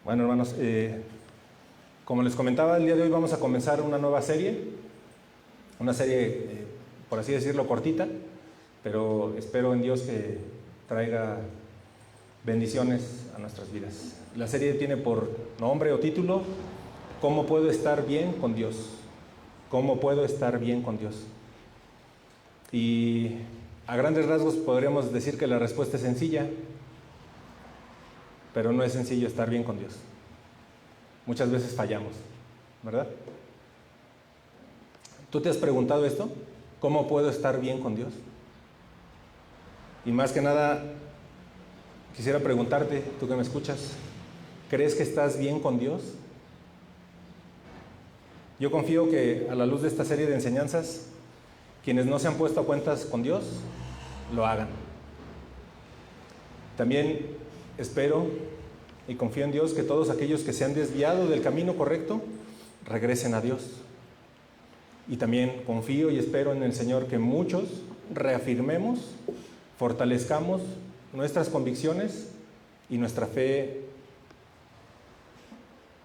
Bueno, hermanos, como les comentaba, el día de hoy vamos a comenzar una nueva serie, por así decirlo, cortita, pero espero en Dios que traiga bendiciones a nuestras vidas. La serie tiene por nombre o título, ¿Cómo puedo estar bien con Dios? ¿Cómo puedo estar bien con Dios? Y a grandes rasgos podríamos decir que la respuesta es sencilla, pero no es sencillo estar bien con Dios. Muchas veces fallamos, ¿verdad? ¿Tú te has preguntado esto? ¿Cómo puedo estar bien con Dios? Y más que nada, quisiera preguntarte, tú que me escuchas, ¿crees que estás bien con Dios? Yo confío que a la luz de esta serie de enseñanzas, quienes no se han puesto a cuentas con Dios, lo hagan. También espero y confío en Dios que todos aquellos que se han desviado del camino correcto, regresen a Dios. Y también confío y espero en el Señor que muchos reafirmemos, fortalezcamos nuestras convicciones y nuestra fe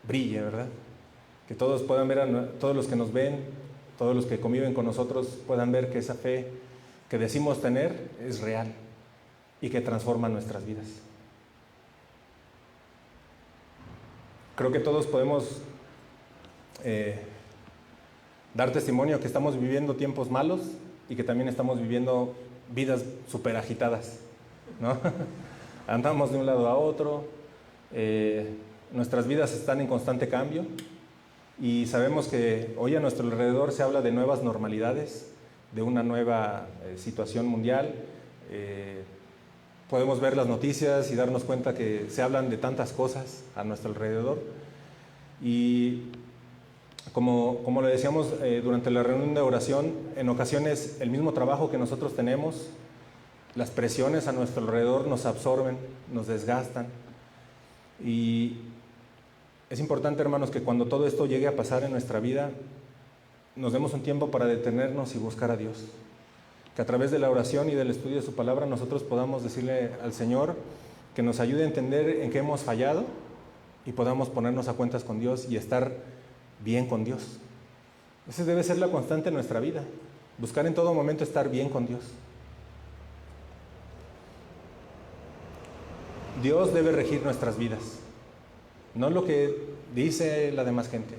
brille, ¿verdad? Que todos puedan ver, todos los que nos ven, todos los que conviven con nosotros puedan ver que esa fe que decimos tener es real y que transforma nuestras vidas. Creo que todos podemos dar testimonio que estamos viviendo tiempos malos y que también estamos viviendo vidas súper agitadas, ¿no? Andamos de un lado a otro, nuestras vidas están en constante cambio y sabemos que hoy a nuestro alrededor se habla de nuevas normalidades, de una nueva situación mundial. Podemos ver las noticias y darnos cuenta que se hablan de tantas cosas a nuestro alrededor. Y como le decíamos durante la reunión de oración, en ocasiones el mismo trabajo que nosotros tenemos, las presiones a nuestro alrededor nos absorben, nos desgastan. Y es importante, hermanos, que cuando todo esto llegue a pasar en nuestra vida, nos demos un tiempo para detenernos y buscar a Dios. Que a través de la oración y del estudio de su palabra nosotros podamos decirle al Señor que nos ayude a entender en qué hemos fallado y podamos ponernos a cuentas con Dios y estar bien con Dios. Esa debe ser la constante en nuestra vida, buscar en todo momento estar bien con Dios. Dios debe regir nuestras vidas, no lo que dice la demás gente,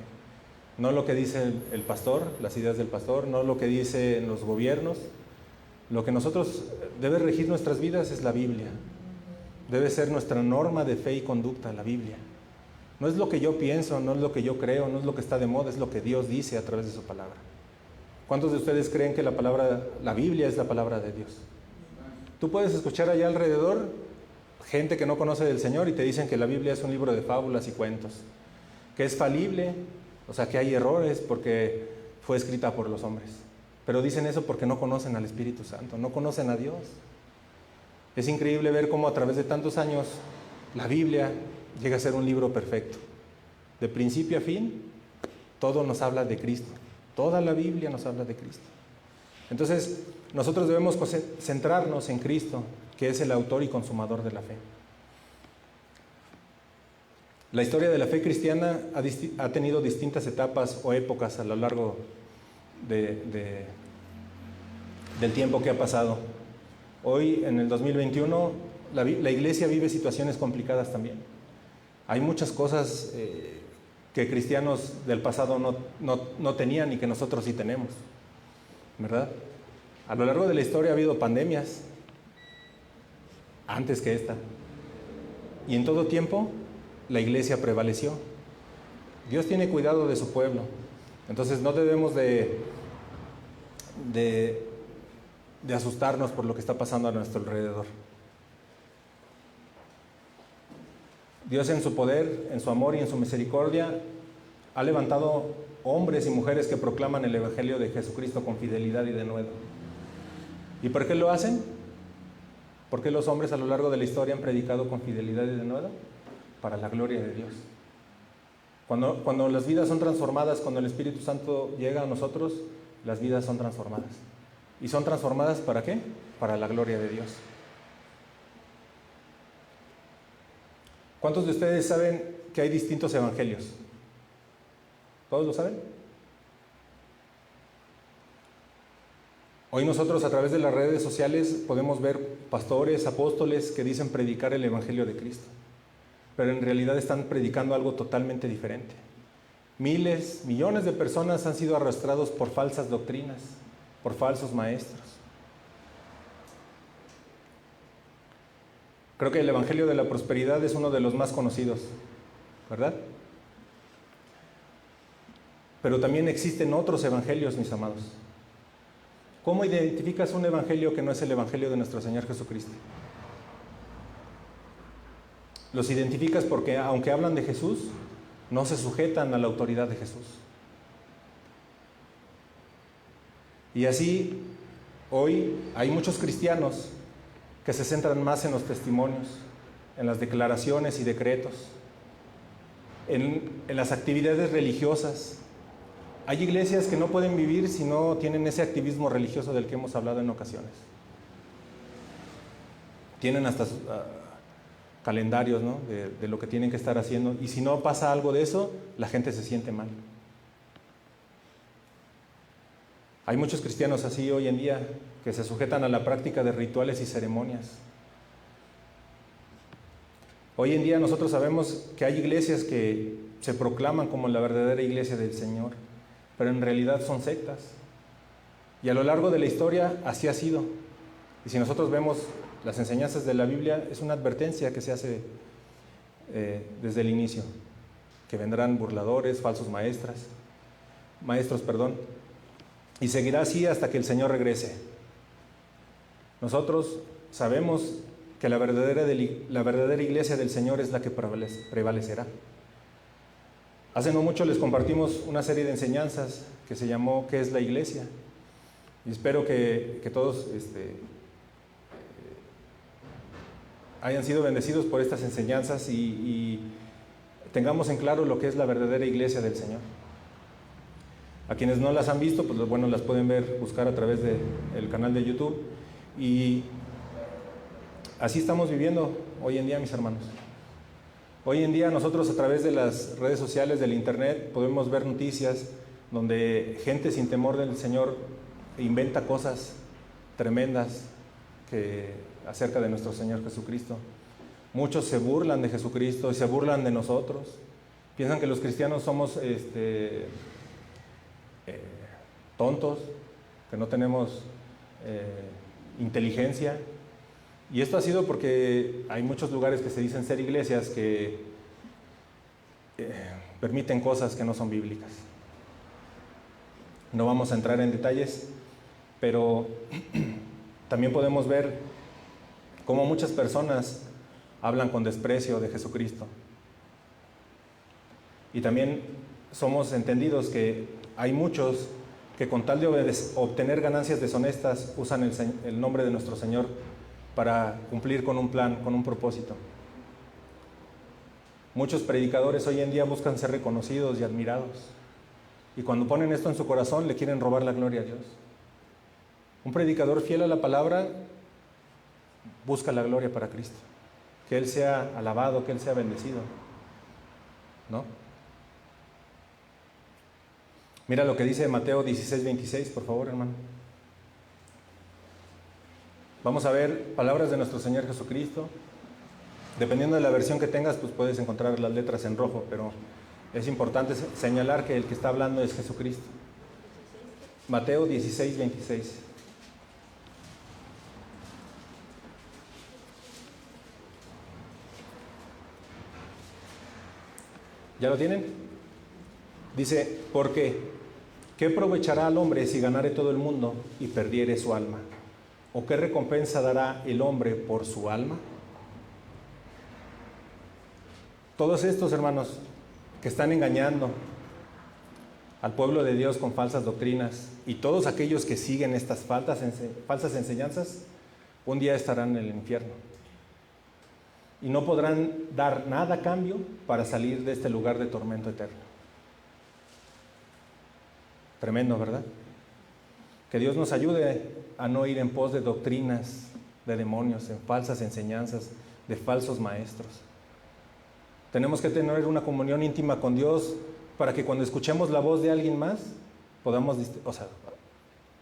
no lo que dice el pastor, las ideas del pastor, no lo que dicen los gobiernos. Lo que nosotros debe regir nuestras vidas es la Biblia. Debe ser nuestra norma de fe y conducta, la Biblia. No es lo que yo pienso, no es lo que yo creo, no es lo que está de moda, es lo que Dios dice a través de su palabra. ¿Cuántos de ustedes creen que la Biblia es la palabra de Dios? Tú puedes escuchar allá alrededor gente que no conoce del Señor y te dicen que la Biblia es un libro de fábulas y cuentos, que es falible, o sea que hay errores porque fue escrita por los hombres. Pero dicen eso porque no conocen al Espíritu Santo, no conocen a Dios. Es increíble ver cómo a través de tantos años la Biblia llega a ser un libro perfecto. De principio a fin, todo nos habla de Cristo. Toda la Biblia nos habla de Cristo. Entonces, nosotros debemos centrarnos en Cristo, que es el autor y consumador de la fe. La historia de la fe cristiana ha tenido distintas etapas o épocas a lo largo del tiempo que ha pasado. Hoy, en el 2021, la iglesia vive situaciones complicadas también. Hay muchas cosas que cristianos del pasado no tenían y que nosotros sí tenemos, ¿verdad? A lo largo de la historia ha habido pandemias, antes que esta, y en todo tiempo la iglesia prevaleció. Dios tiene cuidado de su pueblo. Entonces no debemos de asustarnos por lo que está pasando a nuestro alrededor. Dios en su poder, en su amor y en su misericordia ha levantado hombres y mujeres que proclaman el Evangelio de Jesucristo con fidelidad y denuedo. ¿Y por qué lo hacen? ¿Por qué los hombres a lo largo de la historia han predicado con fidelidad y denuedo? Para la gloria de Dios. Cuando las vidas son transformadas, cuando el Espíritu Santo llega a nosotros, las vidas son transformadas. ¿Y son transformadas para qué? Para la gloria de Dios. ¿Cuántos de ustedes saben que hay distintos evangelios? ¿Todos lo saben? Hoy nosotros a través de las redes sociales podemos ver pastores, apóstoles que dicen predicar el evangelio de Cristo, pero en realidad están predicando algo totalmente diferente. Miles, millones de personas han sido arrastrados por falsas doctrinas, por falsos maestros. Creo que el evangelio de la prosperidad es uno de los más conocidos, ¿verdad? Pero también existen otros evangelios, mis amados. ¿Cómo identificas un evangelio que no es el evangelio de nuestro Señor Jesucristo? Los identificas porque, aunque hablan de Jesús, no se sujetan a la autoridad de Jesús. Y así, hoy hay muchos cristianos que se centran más en los testimonios, en las declaraciones y decretos, en las actividades religiosas. Hay iglesias que no pueden vivir si no tienen ese activismo religioso del que hemos hablado en ocasiones. Tienen hasta calendarios, ¿no?, de lo que tienen que estar haciendo, y si no pasa algo de eso, la gente se siente mal. Hay muchos cristianos así hoy en día que se sujetan a la práctica de rituales y ceremonias. Hoy en día nosotros sabemos que hay iglesias que se proclaman como la verdadera iglesia del Señor, pero en realidad son sectas. Y a lo largo de la historia así ha sido. Y si nosotros vemos las enseñanzas de la Biblia, es una advertencia que se hace desde el inicio, que vendrán burladores, falsos maestros, y seguirá así hasta que el Señor regrese. Nosotros sabemos que la verdadera iglesia del Señor es la que prevalecerá. Hace no mucho les compartimos una serie de enseñanzas que se llamó ¿Qué es la iglesia? Y espero que todos hayan sido bendecidos por estas enseñanzas y tengamos en claro lo que es la verdadera iglesia del Señor. A quienes no las han visto, pues bueno, las pueden ver, buscar a través del canal de YouTube. Y así estamos viviendo hoy en día, mis hermanos. Hoy en día nosotros a través de las redes sociales, del internet, podemos ver noticias donde gente sin temor del Señor inventa cosas tremendas acerca de nuestro Señor Jesucristo. Muchos se burlan de Jesucristo y se burlan de nosotros. Piensan que los cristianos somos tontos, que no tenemos inteligencia. Y esto ha sido porque hay muchos lugares que se dicen ser iglesias que permiten cosas que no son bíblicas. No vamos a entrar en detalles, pero también podemos ver cómo muchas personas hablan con desprecio de Jesucristo. Y también somos entendidos que hay muchos que con tal de obtener ganancias deshonestas usan el nombre de nuestro Señor para cumplir con un plan, con un propósito. Muchos predicadores hoy en día buscan ser reconocidos y admirados. Y cuando ponen esto en su corazón, le quieren robar la gloria a Dios. Un predicador fiel a la palabra busca la gloria para Cristo. Que Él sea alabado, que Él sea bendecido, ¿no? Mira lo que dice Mateo 16:26, por favor, hermano. Vamos a ver palabras de nuestro Señor Jesucristo. Dependiendo de la versión que tengas, pues puedes encontrar las letras en rojo, pero es importante señalar que el que está hablando es Jesucristo. Mateo 16:26. ¿Ya lo tienen? Dice, ¿por qué? ¿Qué aprovechará al hombre si ganare todo el mundo y perdiere su alma? ¿O qué recompensa dará el hombre por su alma? Todos estos, hermanos, que están engañando al pueblo de Dios con falsas doctrinas, y todos aquellos que siguen estas falsas enseñanzas, un día estarán en el infierno. Y no podrán dar nada a cambio para salir de este lugar de tormento eterno. Tremendo, ¿verdad? Que Dios nos ayude a no ir en pos de doctrinas de demonios, en falsas enseñanzas, de falsos maestros. Tenemos que tener una comunión íntima con Dios para que cuando escuchemos la voz de alguien más, podamos,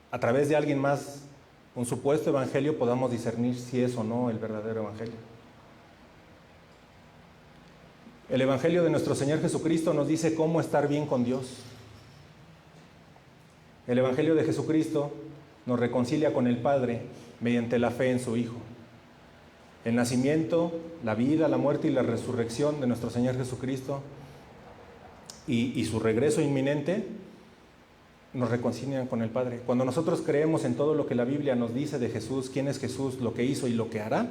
a través de alguien más, un supuesto evangelio, podamos discernir si es o no el verdadero evangelio. El evangelio de nuestro Señor Jesucristo nos dice cómo estar bien con Dios. El evangelio de Jesucristo nos reconcilia con el Padre mediante la fe en su Hijo. El nacimiento, la vida, la muerte y la resurrección de nuestro Señor Jesucristo y su regreso inminente nos reconcilian con el Padre. Cuando nosotros creemos en todo lo que la Biblia nos dice de Jesús, quién es Jesús, lo que hizo y lo que hará,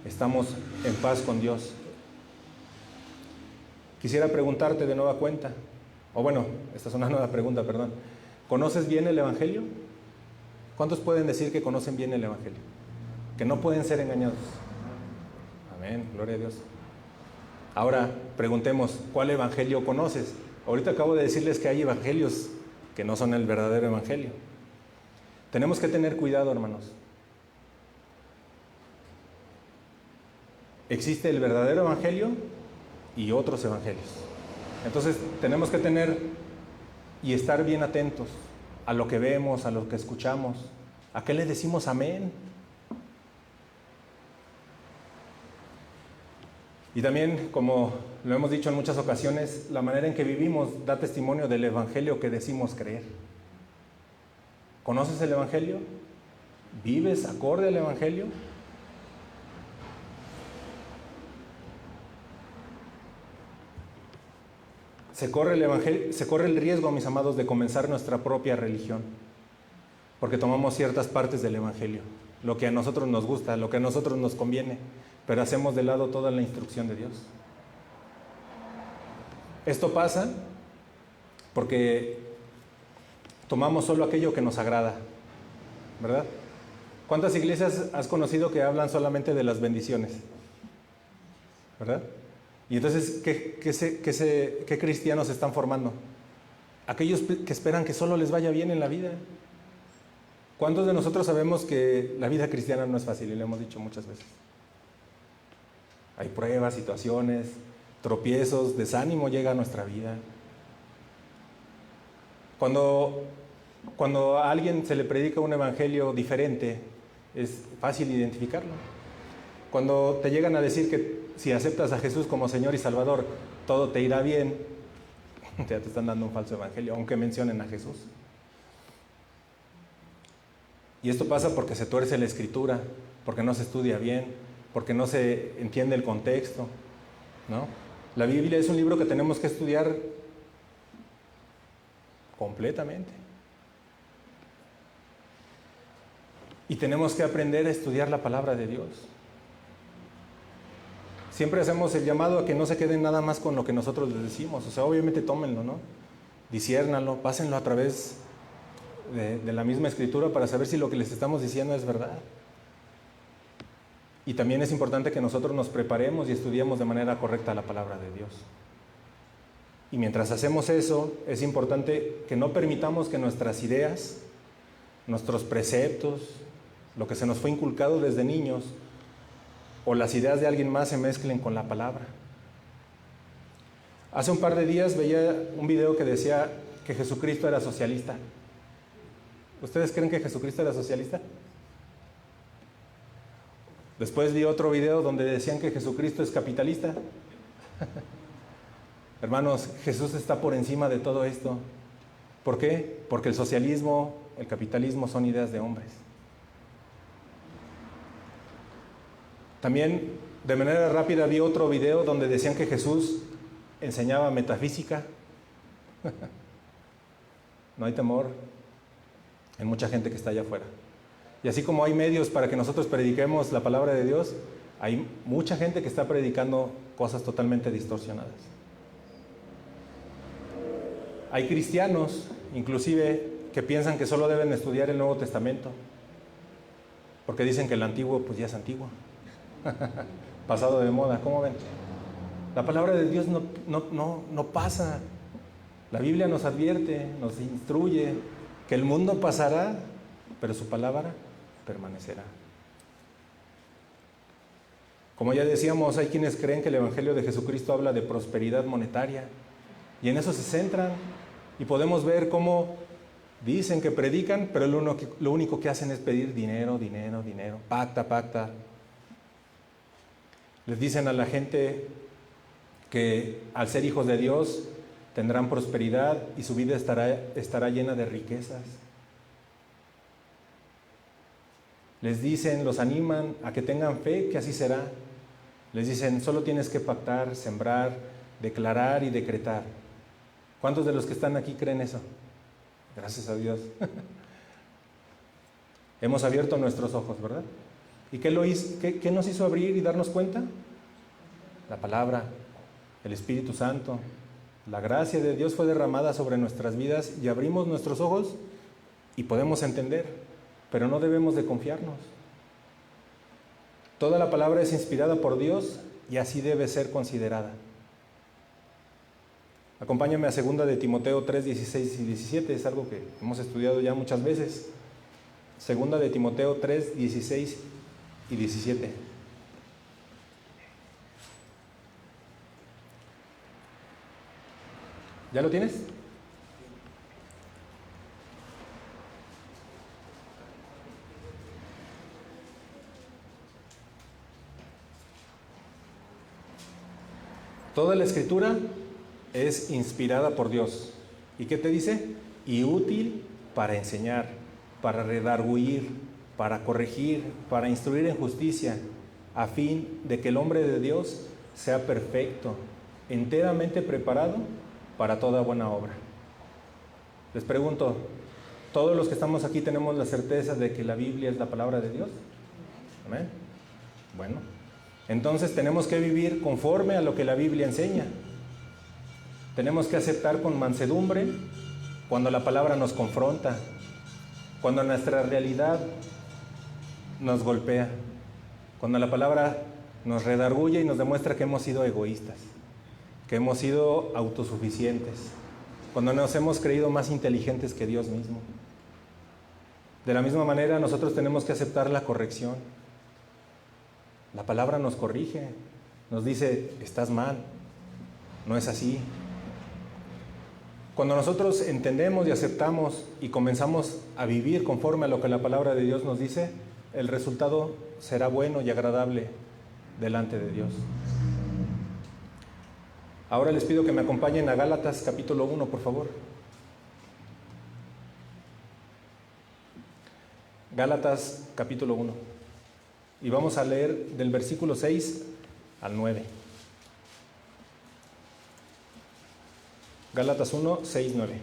estamos en paz con Dios. Quisiera preguntarte de nueva cuenta, esta es una nueva pregunta, perdón. ¿Conoces bien el Evangelio? ¿Cuántos pueden decir que conocen bien el Evangelio? Que no pueden ser engañados. Amén, gloria a Dios. Ahora, preguntemos, ¿cuál Evangelio conoces? Ahorita acabo de decirles que hay evangelios que no son el verdadero Evangelio. Tenemos que tener cuidado, hermanos. Existe el verdadero Evangelio y otros evangelios. Entonces, tenemos que tener y estar bien atentos a lo que vemos, a lo que escuchamos. ¿A qué le decimos amén? Y también, como lo hemos dicho en muchas ocasiones, la manera en que vivimos da testimonio del evangelio que decimos creer. ¿Conoces el evangelio? ¿Vives acorde al evangelio? Se corre el riesgo, mis amados, de comenzar nuestra propia religión, porque tomamos ciertas partes del evangelio, lo que a nosotros nos gusta, lo que a nosotros nos conviene, pero hacemos de lado toda la instrucción de Dios. Esto pasa porque tomamos solo aquello que nos agrada, ¿verdad? ¿Cuántas iglesias has conocido que hablan solamente de las bendiciones? ¿Verdad? Y entonces, ¿qué cristianos se están formando? Aquellos que esperan que solo les vaya bien en la vida. ¿Cuántos de nosotros sabemos que la vida cristiana no es fácil? Y lo hemos dicho muchas veces. Hay pruebas, situaciones, tropiezos, desánimo llega a nuestra vida. Cuando a alguien se le predica un evangelio diferente, es fácil identificarlo. Cuando te llegan a decir que si aceptas a Jesús como Señor y Salvador, todo te irá bien, ya te están dando un falso evangelio, aunque mencionen a Jesús. Y esto pasa porque se tuerce la Escritura, porque no se estudia bien, porque no se entiende el contexto, ¿no? La Biblia es un libro que tenemos que estudiar completamente. Y tenemos que aprender a estudiar la palabra de Dios. Siempre hacemos el llamado a que no se queden nada más con lo que nosotros les decimos. O sea, obviamente tómenlo, ¿no? Disciérnanlo, pásenlo a través de la misma Escritura para saber si lo que les estamos diciendo es verdad. Y también es importante que nosotros nos preparemos y estudiemos de manera correcta la palabra de Dios. Y mientras hacemos eso, es importante que no permitamos que nuestras ideas, nuestros preceptos, lo que se nos fue inculcado desde niños, o las ideas de alguien más se mezclen con la palabra. Hace un par de días veía un video que decía que Jesucristo era socialista. ¿Ustedes creen que Jesucristo era socialista? Después vi otro video donde decían que Jesucristo es capitalista. Hermanos, Jesús está por encima de todo esto. ¿Por qué? Porque el socialismo, el capitalismo son ideas de hombres. También, de manera rápida, vi otro video donde decían que Jesús enseñaba metafísica. No hay temor en mucha gente que está allá afuera. Y así como hay medios para que nosotros prediquemos la palabra de Dios, hay mucha gente que está predicando cosas totalmente distorsionadas. Hay cristianos, inclusive, que piensan que solo deben estudiar el Nuevo Testamento, porque dicen que el Antiguo pues ya es antiguo. Pasado de moda, ¿cómo ven? La palabra de Dios no pasa. La Biblia nos advierte, nos instruye que el mundo pasará, pero su palabra permanecerá. Como ya decíamos, hay quienes creen que el Evangelio de Jesucristo habla de prosperidad monetaria y en eso se centran y podemos ver cómo dicen que predican, pero lo único que hacen es pedir dinero, dinero, dinero, pacta, pacta. Les dicen a la gente que al ser hijos de Dios tendrán prosperidad y su vida estará llena de riquezas. Les dicen, los animan a que tengan fe, que así será. Les dicen, solo tienes que pactar, sembrar, declarar y decretar. ¿Cuántos de los que están aquí creen eso? Gracias a Dios. Hemos abierto nuestros ojos, ¿verdad? ¿Y qué nos hizo abrir y darnos cuenta? La palabra, el Espíritu Santo. La gracia de Dios fue derramada sobre nuestras vidas y abrimos nuestros ojos y podemos entender, pero no debemos de confiarnos. Toda la palabra es inspirada por Dios y así debe ser considerada. Acompáñame a 2 de Timoteo 3, 16 y 17, es algo que hemos estudiado ya muchas veces. 2 de Timoteo 3, 16 y 17. ¿Ya lo tienes? Toda la Escritura es inspirada por Dios. ¿Y qué te dice? Y útil para enseñar, para redarguir, para corregir, para instruir en justicia, a fin de que el hombre de Dios sea perfecto, enteramente preparado para toda buena obra. Les pregunto, ¿todos los que estamos aquí tenemos la certeza de que la Biblia es la palabra de Dios? ¿Amén? Bueno, entonces tenemos que vivir conforme a lo que la Biblia enseña. Tenemos que aceptar con mansedumbre cuando la palabra nos confronta, cuando nuestra realidad nos golpea, cuando la palabra nos redarguye y nos demuestra que hemos sido egoístas, que hemos sido autosuficientes, cuando nos hemos creído más inteligentes que Dios mismo. De la misma manera, nosotros tenemos que aceptar la corrección. La palabra nos corrige, nos dice, estás mal, no es así. Cuando nosotros entendemos y aceptamos y comenzamos a vivir conforme a lo que la palabra de Dios nos dice, el resultado será bueno y agradable delante de Dios. Ahora les pido que me acompañen a Gálatas capítulo 1, por favor. Gálatas capítulo 1. Y vamos a leer del versículo 6 al 9. Gálatas 1, 6, 9.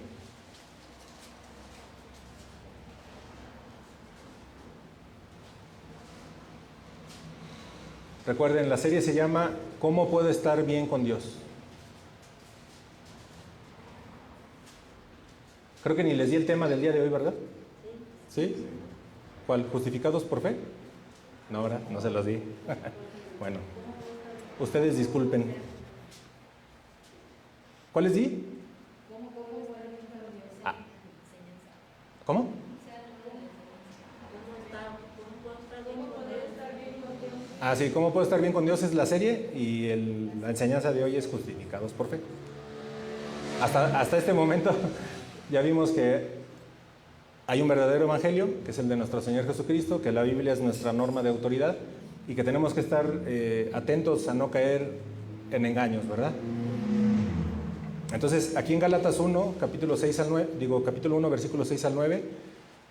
Recuerden, la serie se llama ¿Cómo puedo estar bien con Dios? Creo que ni les di el tema del día de hoy, ¿verdad? ¿Sí? ¿Cuál? ¿Justificados por fe? No, ¿verdad? No se los di. Bueno, ustedes disculpen. ¿Cuál les di? ¿Cómo? Ah, sí, ¿cómo puedo estar bien con Dios? Es la serie y la enseñanza de hoy es justificados por fe. Hasta este momento ya vimos que hay un verdadero evangelio, que es el de nuestro Señor Jesucristo, que la Biblia es nuestra norma de autoridad y que tenemos que estar atentos a no caer en engaños, ¿verdad? Entonces, aquí en Gálatas 1, capítulo 1, versículo 6 al 9,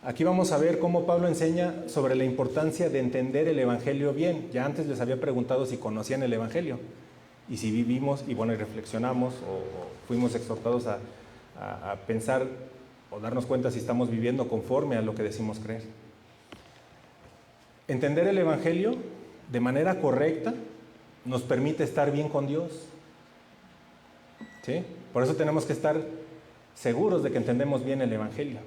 aquí vamos a ver cómo Pablo enseña sobre la importancia de entender el evangelio bien. Ya antes les había preguntado si conocían el evangelio y si vivimos y reflexionamos o fuimos exhortados a pensar o darnos cuenta si estamos viviendo conforme a lo que decimos creer. Entender el evangelio de manera correcta nos permite estar bien con Dios. ¿Sí? Por eso tenemos que estar seguros de que entendemos bien el evangelio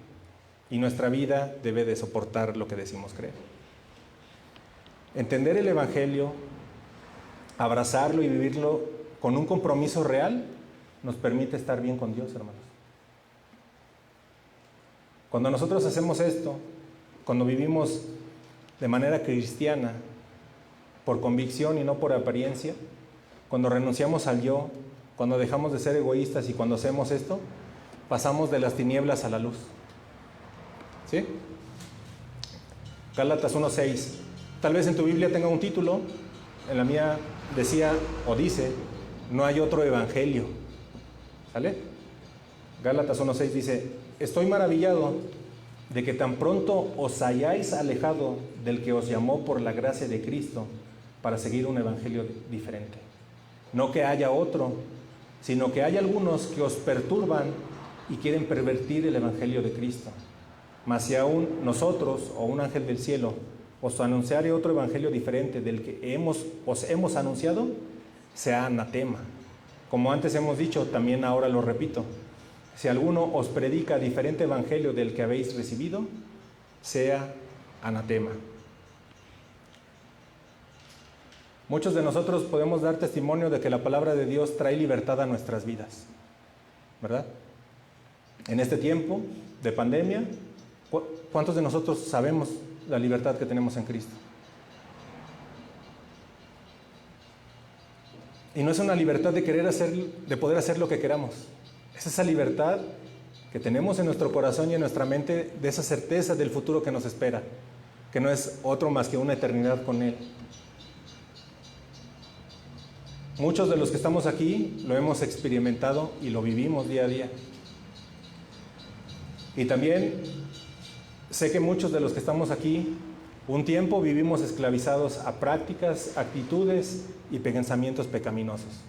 y nuestra vida debe de soportar lo que decimos creer. Entender el evangelio, abrazarlo y vivirlo con un compromiso real nos permite estar bien con Dios, hermanos. Cuando nosotros hacemos esto, cuando vivimos de manera cristiana, por convicción y no por apariencia, cuando renunciamos al yo, cuando dejamos de ser egoístas y cuando hacemos esto, pasamos de las tinieblas a la luz. ¿Sí? Gálatas 1:6. Tal vez en tu Biblia tenga un título, en la mía decía o dice, no hay otro evangelio. ¿Sale? Gálatas 1:6 dice, estoy maravillado de que tan pronto os hayáis alejado del que os llamó por la gracia de Cristo para seguir un evangelio diferente. No que haya otro, sino que hay algunos que os perturban y quieren pervertir el evangelio de Cristo. Mas si aún nosotros o un ángel del cielo os anunciare otro evangelio diferente del que os hemos anunciado, sea anatema. Como antes hemos dicho, también ahora lo repito. Si alguno os predica diferente evangelio del que habéis recibido, sea anatema. Muchos de nosotros podemos dar testimonio de que la palabra de Dios trae libertad a nuestras vidas, ¿verdad? En este tiempo de pandemia, ¿cuántos de nosotros sabemos la libertad que tenemos en Cristo? Y no es una libertad de de poder hacer lo que queramos. Es esa libertad que tenemos en nuestro corazón y en nuestra mente, de esa certeza del futuro que nos espera, que no es otro más que una eternidad con Él. Muchos de los que estamos aquí lo hemos experimentado y lo vivimos día a día. Y también sé que muchos de los que estamos aquí, un tiempo vivimos esclavizados a prácticas, actitudes y pensamientos pecaminosos.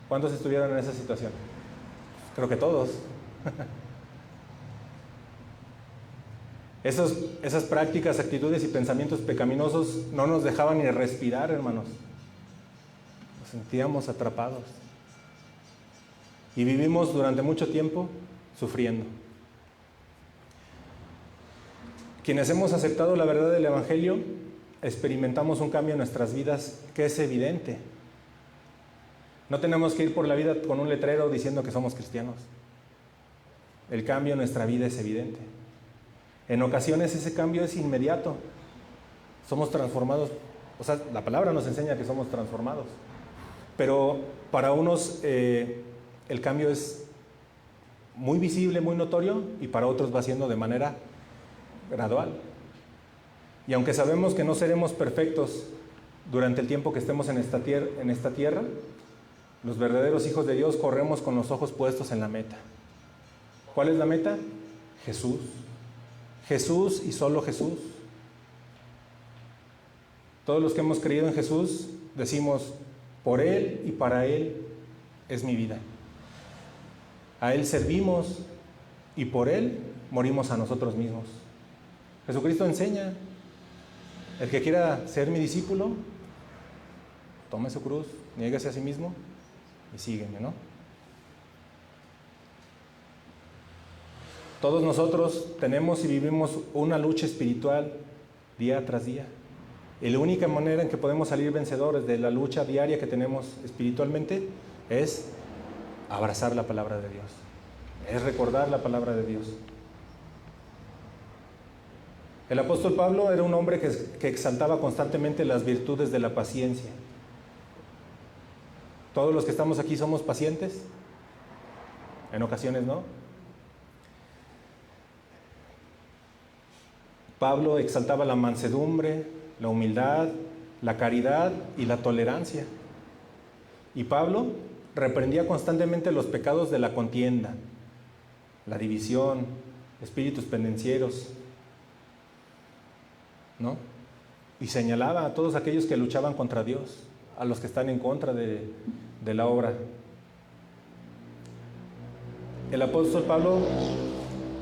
¿Cuántos estuvieron en esa situación? Creo que todos. Esas prácticas, actitudes y pensamientos pecaminosos no nos dejaban ni respirar, hermanos. Nos sentíamos atrapados. Y vivimos durante mucho tiempo sufriendo. Quienes hemos aceptado la verdad del Evangelio, experimentamos un cambio en nuestras vidas que es evidente. No tenemos que ir por la vida con un letrero diciendo que somos cristianos. El cambio en nuestra vida es evidente. En ocasiones ese cambio es inmediato. Somos transformados, o sea, la palabra nos enseña que somos transformados. Pero para unos el cambio es muy visible, muy notorio, y para otros va siendo de manera gradual. Y aunque sabemos que no seremos perfectos durante el tiempo que estemos en esta tierra, los verdaderos hijos de Dios corremos con los ojos puestos en la meta. ¿Cuál es la meta? Jesús. Jesús y solo Jesús. Todos los que hemos creído en Jesús decimos, por Él y para Él es mi vida. A Él servimos y por Él morimos a nosotros mismos. Jesucristo enseña, el que quiera ser mi discípulo, tome su cruz, niéguese a sí mismo y sígueme, ¿no? Todos nosotros tenemos y vivimos una lucha espiritual día tras día. Y la única manera en que podemos salir vencedores de la lucha diaria que tenemos espiritualmente es abrazar la palabra de Dios, es recordar la palabra de Dios. El apóstol Pablo era un hombre que exaltaba constantemente las virtudes de la paciencia. Todos los que estamos aquí somos pacientes, en ocasiones no. Pablo exaltaba la mansedumbre, la humildad, la caridad y la tolerancia. Y Pablo reprendía constantemente los pecados de la contienda, la división, espíritus pendencieros, ¿no? Y señalaba a todos aquellos que luchaban contra Dios, a los que están en contra de la obra. El apóstol Pablo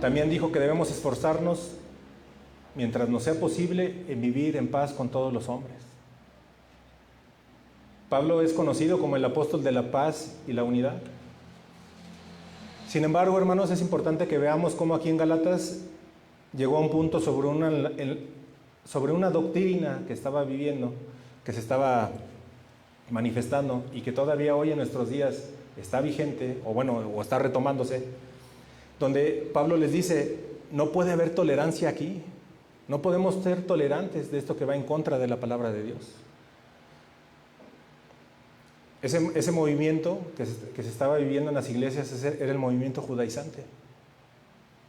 también dijo que debemos esforzarnos, mientras nos sea posible, en vivir en paz con todos los hombres. Pablo es conocido como el apóstol de la paz y la unidad. Sin embargo, hermanos, es importante que veamos cómo aquí en Gálatas llegó a un punto sobre una doctrina que estaba viviendo, que se estaba manifestando y que todavía hoy en nuestros días está vigente, o está retomándose, donde Pablo les dice, no puede haber tolerancia aquí. No podemos ser tolerantes de esto que va en contra de la palabra de Dios. Ese movimiento que se estaba viviendo en las iglesias era el movimiento judaizante.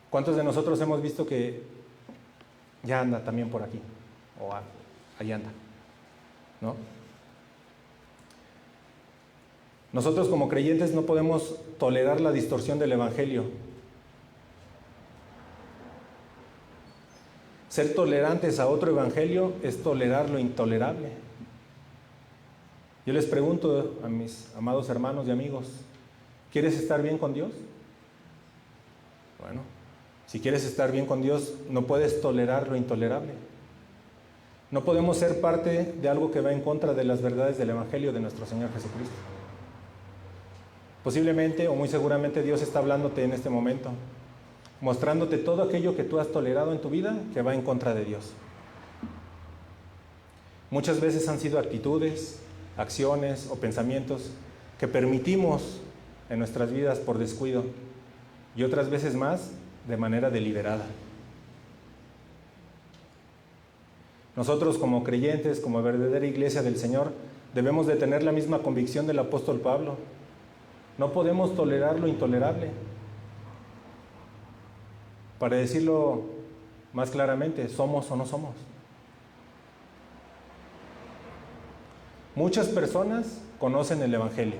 ¿Cuántos de nosotros hemos visto que ya anda también por aquí? O ahí anda, ¿no? Nosotros como creyentes no podemos tolerar la distorsión del evangelio. Ser tolerantes a otro evangelio es tolerar lo intolerable. Yo les pregunto a mis amados hermanos y amigos, ¿quieres estar bien con Dios? Bueno, si quieres estar bien con Dios, no puedes tolerar lo intolerable. No podemos ser parte de algo que va en contra de las verdades del evangelio de nuestro Señor Jesucristo. Posiblemente o muy seguramente Dios está hablándote en este momento, mostrándote todo aquello que tú has tolerado en tu vida que va en contra de Dios. Muchas veces han sido actitudes, acciones o pensamientos que permitimos en nuestras vidas por descuido y otras veces más de manera deliberada. Nosotros como creyentes, como verdadera iglesia del Señor, debemos de tener la misma convicción del apóstol Pablo. No podemos tolerar lo intolerable. Para decirlo más claramente, ¿somos o no somos? Muchas personas conocen el evangelio.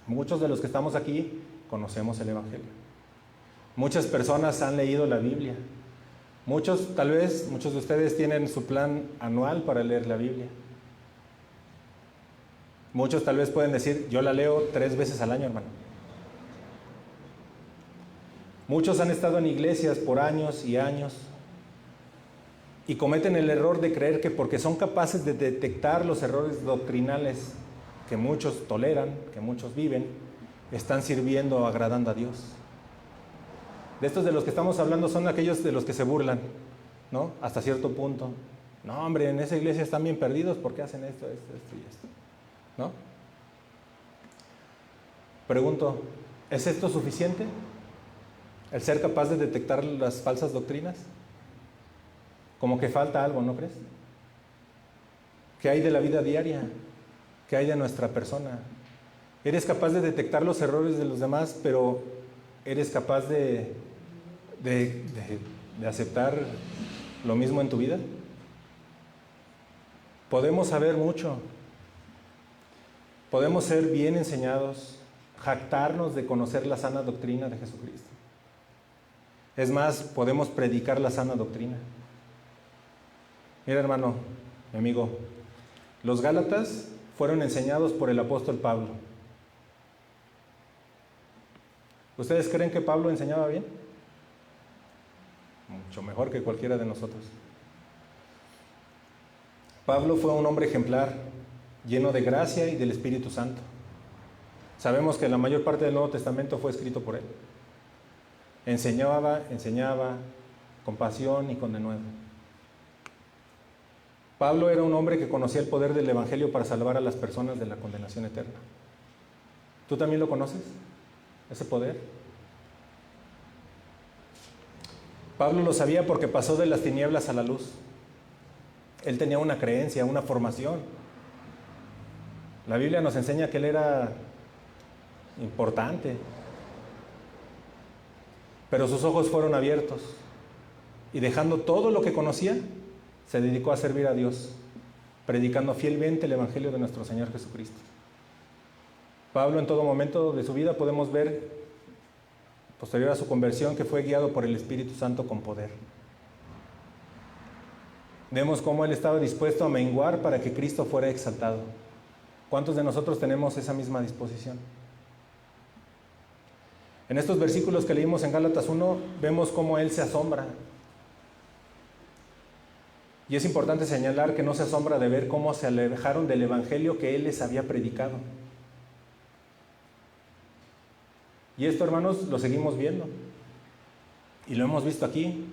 Muchos de los que estamos aquí conocemos el evangelio. Muchas personas han leído la Biblia. Muchos de ustedes tienen su plan anual para leer la Biblia. Muchos tal vez pueden decir, yo la leo 3 veces al año, hermano. Muchos han estado en iglesias por años y años y cometen el error de creer que porque son capaces de detectar los errores doctrinales que muchos toleran, que muchos viven, están sirviendo o agradando a Dios. De estos de los que estamos hablando son aquellos de los que se burlan, ¿no? Hasta cierto punto. No, hombre, en esa iglesia están bien perdidos porque hacen esto y esto, ¿no? Pregunto, ¿es esto suficiente? ¿El ser capaz de detectar las falsas doctrinas? Como que falta algo, ¿no crees? ¿Qué hay de la vida diaria? ¿Qué hay de nuestra persona? ¿Eres capaz de detectar los errores de los demás, pero eres capaz de aceptar lo mismo en tu vida? Podemos saber mucho, podemos ser bien enseñados, jactarnos de conocer la sana doctrina de Jesucristo. Es más, podemos predicar la sana doctrina. Mira, hermano, mi amigo, los Gálatas fueron enseñados por el apóstol Pablo. ¿Ustedes creen que Pablo enseñaba bien? Mucho mejor que cualquiera de nosotros. Pablo fue un hombre ejemplar, lleno de gracia y del Espíritu Santo. Sabemos que la mayor parte del Nuevo Testamento fue escrito por él. Enseñaba con pasión y con denuedo. Pablo era un hombre que conocía el poder del Evangelio para salvar a las personas de la condenación eterna. ¿Tú también lo conoces? ¿Ese poder? Pablo lo sabía porque pasó de las tinieblas a la luz. Él tenía una creencia, una formación. La Biblia nos enseña que él era importante, pero sus ojos fueron abiertos y dejando todo lo que conocía, se dedicó a servir a Dios, predicando fielmente el Evangelio de nuestro Señor Jesucristo. Pablo, en todo momento de su vida, podemos ver, posterior a su conversión, que fue guiado por el Espíritu Santo con poder. Vemos cómo él estaba dispuesto a menguar para que Cristo fuera exaltado. ¿Cuántos de nosotros tenemos esa misma disposición? En estos versículos que leímos en Gálatas 1, vemos cómo él se asombra. Y es importante señalar que no se asombra de ver cómo se alejaron del Evangelio que él les había predicado. Y esto, hermanos, lo seguimos viendo. Y lo hemos visto aquí.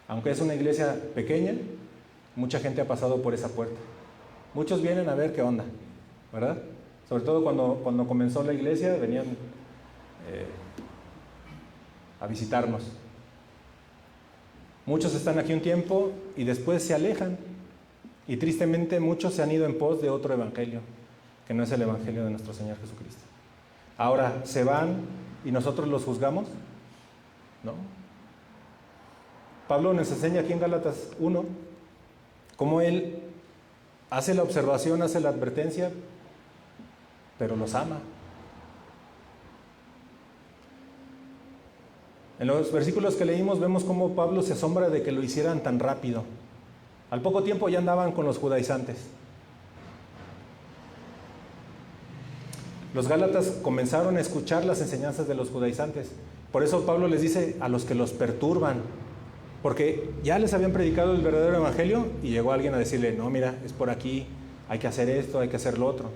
Aunque es una iglesia pequeña, mucha gente ha pasado por esa puerta. Muchos vienen a ver qué onda, ¿verdad? Sobre todo cuando comenzó la iglesia, venían a visitarnos. Muchos están aquí un tiempo y después se alejan. Y tristemente muchos se han ido en pos de otro evangelio, que no es el evangelio de nuestro Señor Jesucristo. Ahora, ¿se van y nosotros los juzgamos? No. Pablo nos enseña aquí en Gálatas 1 cómo él hace la observación, hace la advertencia, pero los ama. En los versículos que leímos vemos cómo Pablo se asombra de que lo hicieran tan rápido. Al poco tiempo ya andaban con los judaizantes. Los gálatas comenzaron a escuchar las enseñanzas de los judaizantes. Por eso Pablo les dice a los que los perturban, porque ya les habían predicado el verdadero evangelio y llegó alguien a decirle, no, mira, es por aquí, hay que hacer esto, hay que hacer lo otro.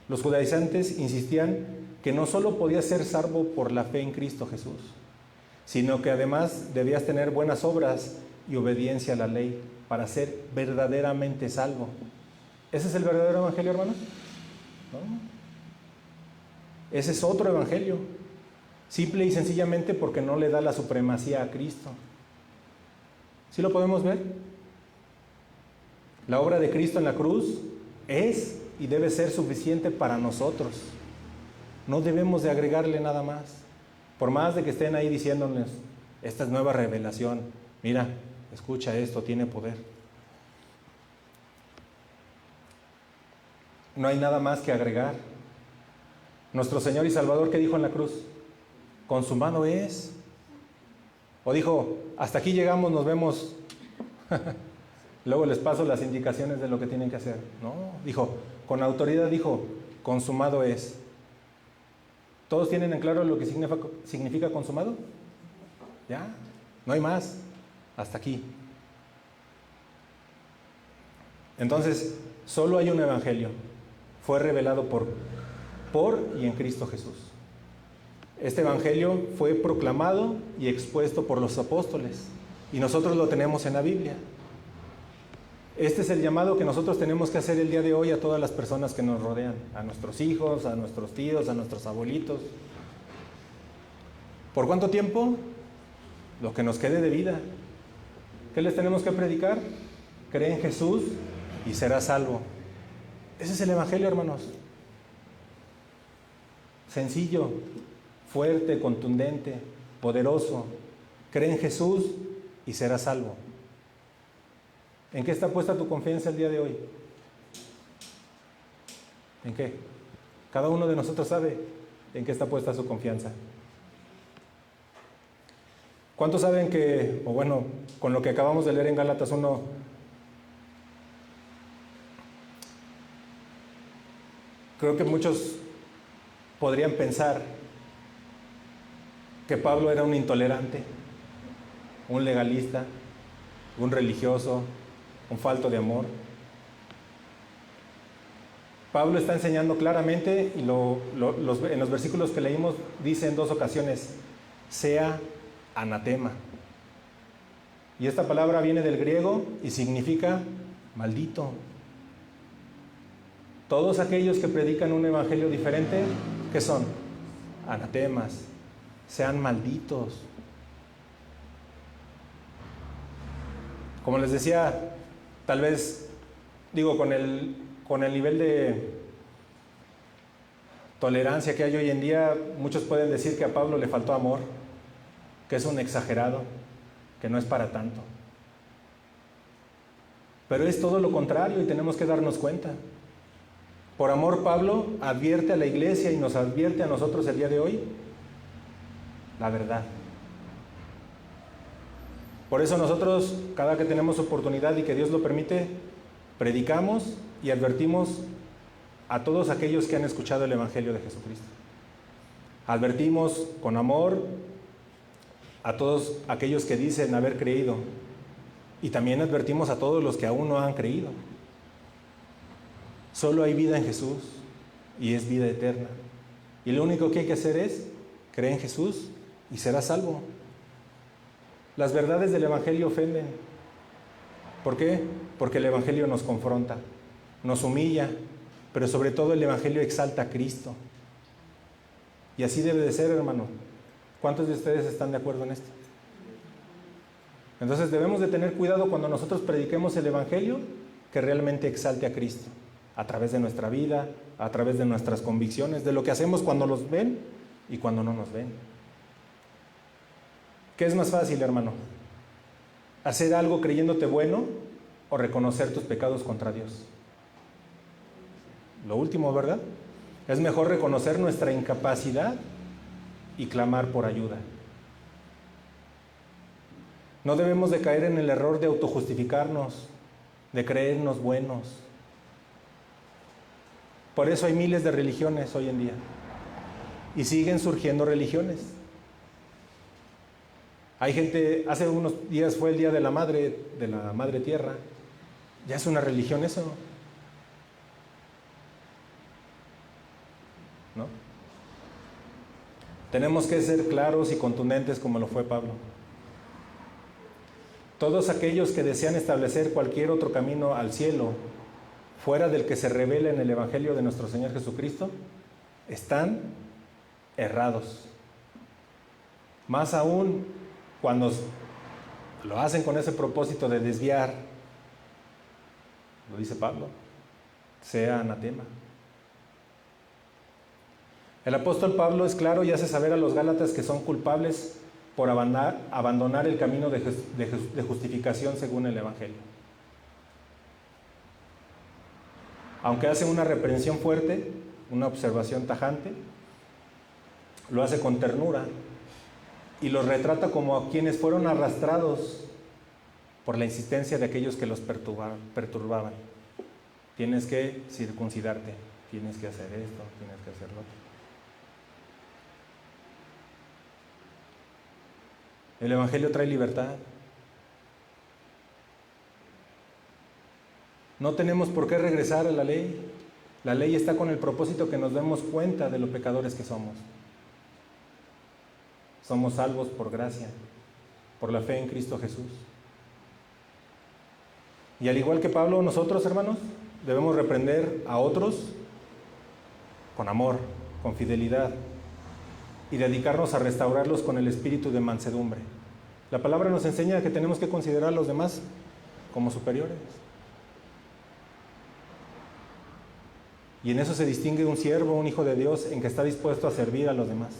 Los judaizantes insistían que no solo podías ser salvo por la fe en Cristo Jesús, sino que además debías tener buenas obras y obediencia a la ley para ser verdaderamente salvo. ¿Ese es el verdadero evangelio, hermanos? ¿No? Ese es otro evangelio, simple y sencillamente porque no le da la supremacía a Cristo. ¿Sí lo podemos ver? La obra de Cristo en la cruz es y debe ser suficiente para nosotros. No debemos de agregarle nada más. Por más de que estén ahí diciéndoles, esta es nueva revelación, mira, escucha esto, tiene poder. No hay nada más que agregar. Nuestro Señor y Salvador, ¿qué dijo en la cruz? Consumado es. O dijo, hasta aquí llegamos, nos vemos. Luego les paso las indicaciones de lo que tienen que hacer. No, dijo, con autoridad dijo, consumado es. ¿Todos tienen en claro lo que significa consumado? ¿Ya? No hay más. Hasta aquí. Entonces, solo hay un evangelio. Fue revelado por y en Cristo Jesús. Este evangelio fue proclamado y expuesto por los apóstoles. Y nosotros lo tenemos en la Biblia. Este es el llamado que nosotros tenemos que hacer el día de hoy a todas las personas que nos rodean, a nuestros hijos, a nuestros tíos, a nuestros abuelitos. ¿Por cuánto tiempo? Lo que nos quede de vida. ¿Qué les tenemos que predicar? Cree en Jesús y serás salvo. Ese es el evangelio, hermanos. Sencillo, fuerte, contundente, poderoso. Cree en Jesús y serás salvo. ¿En qué está puesta tu confianza el día de hoy? ¿En qué? Cada uno de nosotros sabe en qué está puesta su confianza. ¿Cuántos saben que, o bueno, con lo que acabamos de leer en Gálatas 1, creo que muchos podrían pensar que Pablo era un intolerante, un legalista, un religioso, un falto de amor? Pablo está enseñando claramente, y en los versículos que leímos dice en 2 ocasiones, sea anatema. Y esta palabra viene del griego y significa maldito. Todos aquellos que predican un evangelio diferente, ¿qué son? Anatemas. Sean malditos. Como les decía, tal vez, con el nivel de tolerancia que hay hoy en día, muchos pueden decir que a Pablo le faltó amor, que es un exagerado, que no es para tanto. Pero es todo lo contrario y tenemos que darnos cuenta. Por amor, Pablo advierte a la iglesia y nos advierte a nosotros el día de hoy la verdad. Por eso nosotros, cada que tenemos oportunidad y que Dios lo permite, predicamos y advertimos a todos aquellos que han escuchado el Evangelio de Jesucristo. Advertimos con amor a todos aquellos que dicen haber creído, y también advertimos a todos los que aún no han creído. Solo hay vida en Jesús y es vida eterna. Y lo único que hay que hacer es creer en Jesús y serás salvo. Las verdades del Evangelio ofenden. ¿Por qué? Porque el Evangelio nos confronta, nos humilla, pero sobre todo el Evangelio exalta a Cristo. Y así debe de ser, hermano. ¿Cuántos de ustedes están de acuerdo en esto? Entonces debemos de tener cuidado cuando nosotros prediquemos el Evangelio, que realmente exalte a Cristo, a través de nuestra vida, a través de nuestras convicciones, de lo que hacemos cuando los ven y cuando no nos ven. ¿Qué es más fácil, hermano? ¿Hacer algo creyéndote bueno o reconocer tus pecados contra Dios? Lo último, ¿verdad? Es mejor reconocer nuestra incapacidad y clamar por ayuda. No debemos de caer en el error de autojustificarnos, de creernos buenos. Por eso hay miles de religiones hoy en día. Y siguen surgiendo religiones. Hay gente, hace unos días fue el Día de la Madre Tierra. ¿Ya es una religión eso? ¿No? Tenemos que ser claros y contundentes como lo fue Pablo. Todos aquellos que desean establecer cualquier otro camino al cielo, fuera del que se revela en el Evangelio de nuestro Señor Jesucristo, están errados. Más aún cuando lo hacen con ese propósito de desviar, lo dice Pablo, sea anatema. El apóstol Pablo es claro y hace saber a los gálatas que son culpables por abandonar el camino de justificación según el Evangelio. Aunque hace una reprensión fuerte, una observación tajante, lo hace con ternura y los retrata como a quienes fueron arrastrados por la insistencia de aquellos que los perturbaban. Tienes que circuncidarte, tienes que hacer esto, tienes que hacer lo otro. El Evangelio trae libertad. No tenemos por qué regresar a la ley. La ley está con el propósito que nos demos cuenta de lo pecadores que somos. Somos salvos por gracia, por la fe en Cristo Jesús. Y al igual que Pablo, nosotros, hermanos, debemos reprender a otros con amor, con fidelidad, y dedicarnos a restaurarlos con el espíritu de mansedumbre. La palabra nos enseña que tenemos que considerar a los demás como superiores. Y en eso se distingue un siervo, un hijo de Dios, en que está dispuesto a servir a los demás.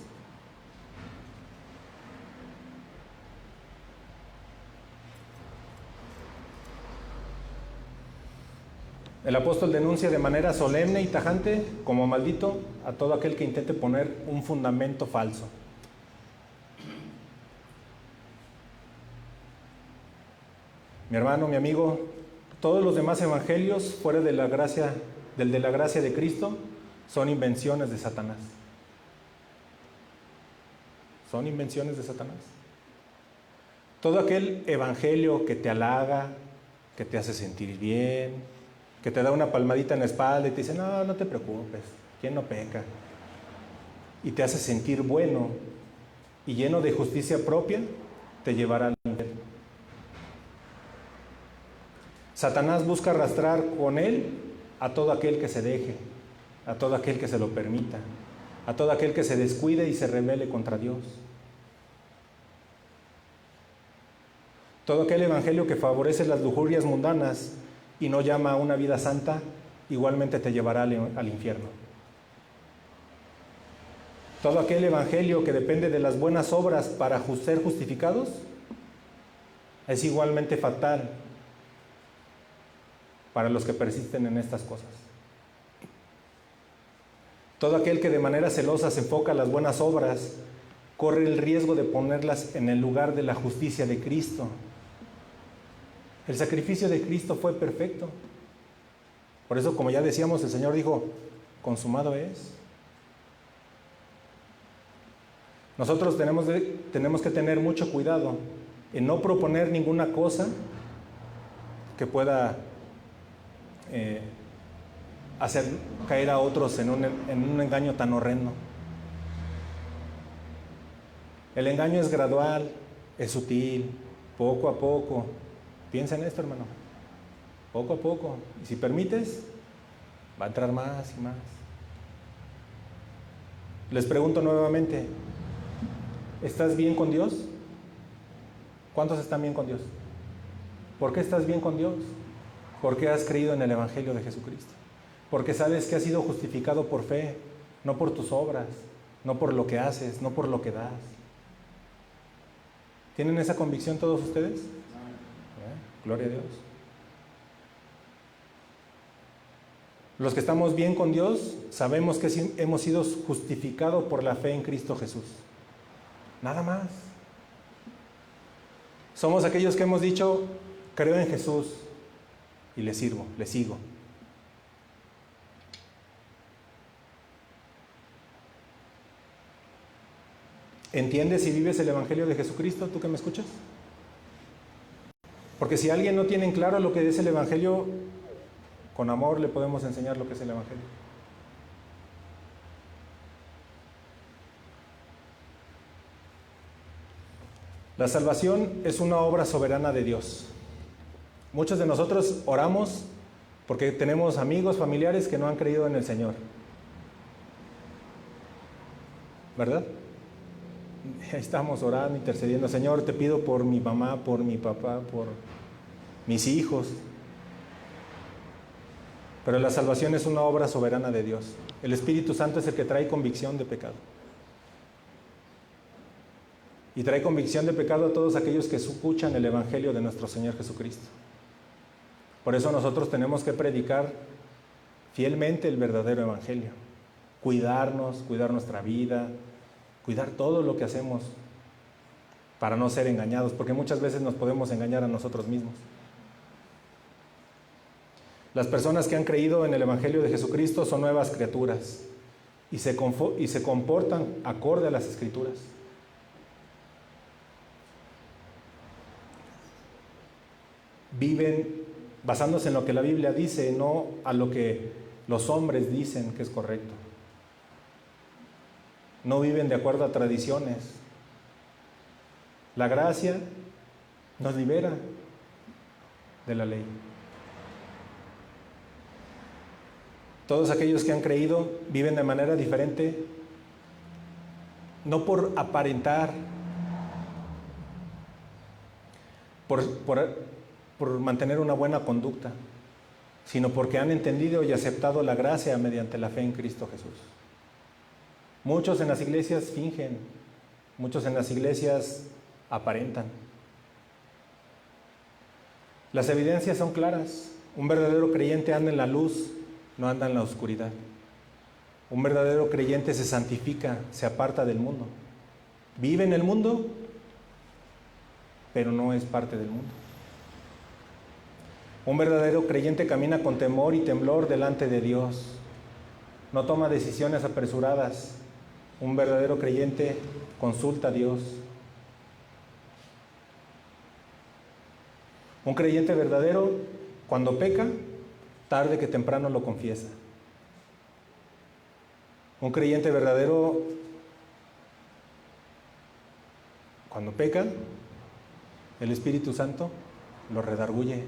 El apóstol denuncia de manera solemne y tajante, como maldito, a todo aquel que intente poner un fundamento falso. Mi hermano, mi amigo, todos los demás evangelios fuera de la gracia, del de la gracia de Cristo, son invenciones de Satanás. Son invenciones de Satanás. Todo aquel evangelio que te halaga, que te hace sentir bien, que te da una palmadita en la espalda y te dice, no, no te preocupes, ¿quién no peca? Y te hace sentir bueno y lleno de justicia propia, te llevará al infierno. Satanás busca arrastrar con él a todo aquel que se deje, a todo aquel que se lo permita, a todo aquel que se descuide y se rebele contra Dios. Todo aquel evangelio que favorece las lujurias mundanas y no llama a una vida santa, igualmente te llevará al infierno. Todo aquel evangelio que depende de las buenas obras para ser justificados, es igualmente fatal para los que persisten en estas cosas. Todo aquel que de manera celosa se enfoca a las buenas obras, corre el riesgo de ponerlas en el lugar de la justicia de Cristo. El sacrificio de Cristo fue perfecto. Por eso, como ya decíamos, el Señor dijo, consumado es. Nosotros tenemos que tener mucho cuidado en no proponer ninguna cosa que pueda hacer caer a otros en un engaño tan horrendo. El engaño es gradual, es sutil, poco a poco. Piensa en esto, hermano. Poco a poco. Y si permites, va a entrar más y más. Les pregunto nuevamente, ¿estás bien con Dios? ¿Cuántos están bien con Dios? ¿Por qué estás bien con Dios? Porque has creído en el Evangelio de Jesucristo. Porque sabes que has sido justificado por fe, no por tus obras, no por lo que haces, no por lo que das. ¿Tienen esa convicción todos ustedes? Gloria a Dios. Los que estamos bien con Dios sabemos que hemos sido justificados por la fe en Cristo Jesús. Nada más. Somos aquellos que hemos dicho, creo en Jesús y le sirvo, le sigo. ¿Entiendes y vives el Evangelio de Jesucristo, tú que me escuchas? Porque si alguien no tiene en claro lo que es el Evangelio, con amor le podemos enseñar lo que es el Evangelio. La salvación es una obra soberana de Dios. Muchos de nosotros oramos porque tenemos amigos, familiares que no han creído en el Señor. ¿Verdad? Estamos orando, intercediendo. Señor, te pido por mi mamá, por mi papá, por mis hijos. Pero la salvación es una obra soberana de Dios. El Espíritu Santo es el que trae convicción de pecado. Y trae convicción de pecado a todos aquellos que escuchan el Evangelio de nuestro Señor Jesucristo. Por eso nosotros tenemos que predicar fielmente el verdadero Evangelio. Cuidarnos, cuidar nuestra vida, cuidar todo lo que hacemos para no ser engañados, porque muchas veces nos podemos engañar a nosotros mismos. Las personas que han creído en el Evangelio de Jesucristo son nuevas criaturas y se comportan acorde a las Escrituras. Viven basándose en lo que la Biblia dice, no a lo que los hombres dicen que es correcto. No viven de acuerdo a tradiciones. La gracia nos libera de la ley. Todos aquellos que han creído viven de manera diferente, no por aparentar, por mantener una buena conducta, sino porque han entendido y aceptado la gracia mediante la fe en Cristo Jesús. Muchos en las iglesias fingen, muchos en las iglesias aparentan. Las evidencias son claras. Un verdadero creyente anda en la luz, no anda en la oscuridad. Un verdadero creyente se santifica, se aparta del mundo. Vive en el mundo, pero no es parte del mundo. Un verdadero creyente camina con temor y temblor delante de Dios. No toma decisiones apresuradas. Un verdadero creyente consulta a Dios. Un creyente verdadero, cuando peca, tarde que temprano lo confiesa. Un creyente verdadero, cuando peca, el Espíritu Santo lo redarguye.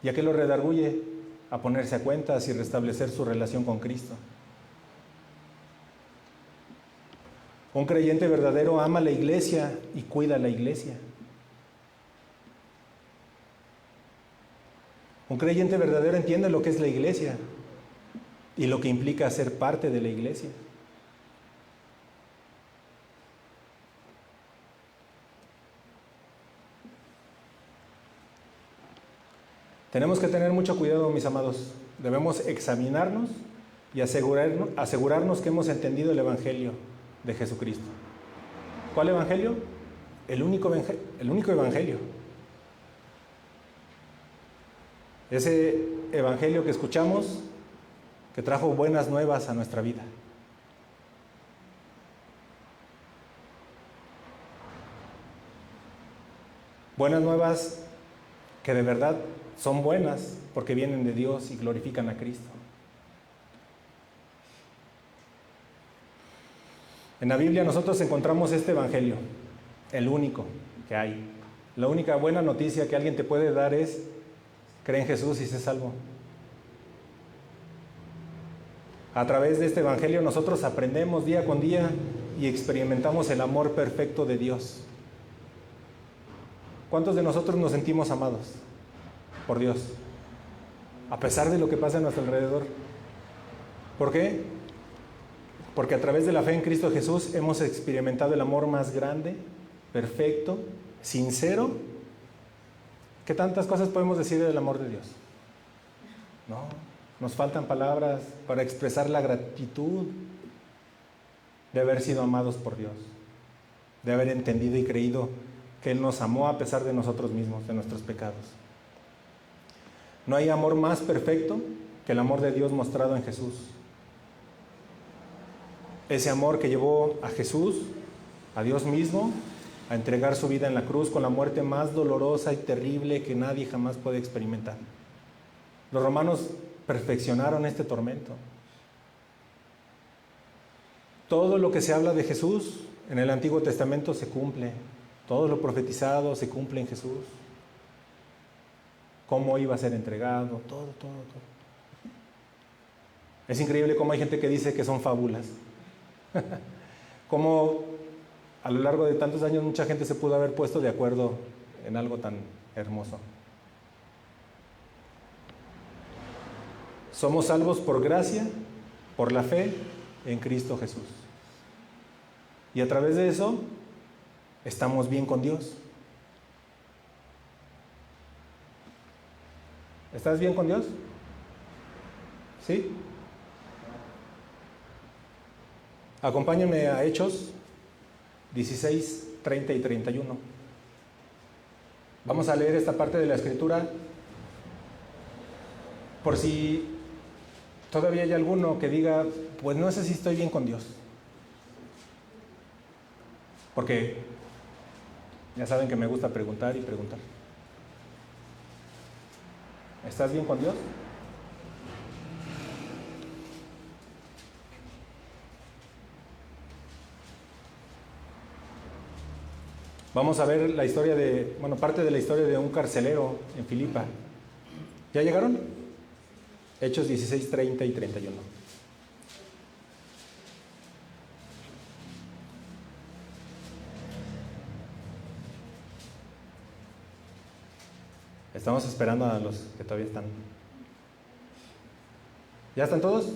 ¿Y a qué lo redarguye? A ponerse a cuentas y restablecer su relación con Cristo. Un creyente verdadero ama la iglesia y cuida la iglesia. Un creyente verdadero entiende lo que es la iglesia y lo que implica ser parte de la iglesia. Tenemos que tener mucho cuidado, mis amados. Debemos examinarnos y asegurarnos que hemos entendido el Evangelio de Jesucristo. ¿Cuál Evangelio? El único Evangelio. Ese Evangelio que escuchamos, que trajo buenas nuevas a nuestra vida. Buenas nuevas que de verdad son buenas porque vienen de Dios y glorifican a Cristo. En la Biblia nosotros encontramos este Evangelio, el único que hay. La única buena noticia que alguien te puede dar es: cree en Jesús y sé salvo. A través de este Evangelio nosotros aprendemos día con día y experimentamos el amor perfecto de Dios. ¿Cuántos de nosotros nos sentimos amados por Dios? A pesar de lo que pasa a nuestro alrededor. ¿Por qué? Porque a través de la fe en Cristo Jesús hemos experimentado el amor más grande, perfecto, sincero. ¿Qué tantas cosas podemos decir del amor de Dios? No, nos faltan palabras para expresar la gratitud de haber sido amados por Dios, de haber entendido y creído que Él nos amó a pesar de nosotros mismos, de nuestros pecados. No hay amor más perfecto que el amor de Dios mostrado en Jesús. Ese amor que llevó a Jesús, a Dios mismo, a entregar su vida en la cruz con la muerte más dolorosa y terrible que nadie jamás puede experimentar. Los romanos perfeccionaron este tormento. Todo lo que se habla de Jesús en el Antiguo Testamento se cumple. Todo lo profetizado se cumple en Jesús. Cómo iba a ser entregado, todo. Es increíble cómo hay gente que dice que son fábulas. Cómo a lo largo de tantos años mucha gente se pudo haber puesto de acuerdo en algo tan hermoso. Somos salvos por gracia, por la fe en Cristo Jesús. Y a través de eso estamos bien con Dios. ¿Estás bien con Dios? ¿Sí? Acompáñenme a Hechos 16, 30 y 31. Vamos a leer esta parte de la Escritura por si todavía hay alguno que diga, pues no sé si estoy bien con Dios. Porque ya saben que me gusta preguntar y preguntar. ¿Estás bien con Dios? Vamos a ver la historia parte de la historia de un carcelero en Filipa. ¿Ya llegaron? Hechos 16, 30 y 31. Estamos esperando a los que todavía están. ¿Ya están todos?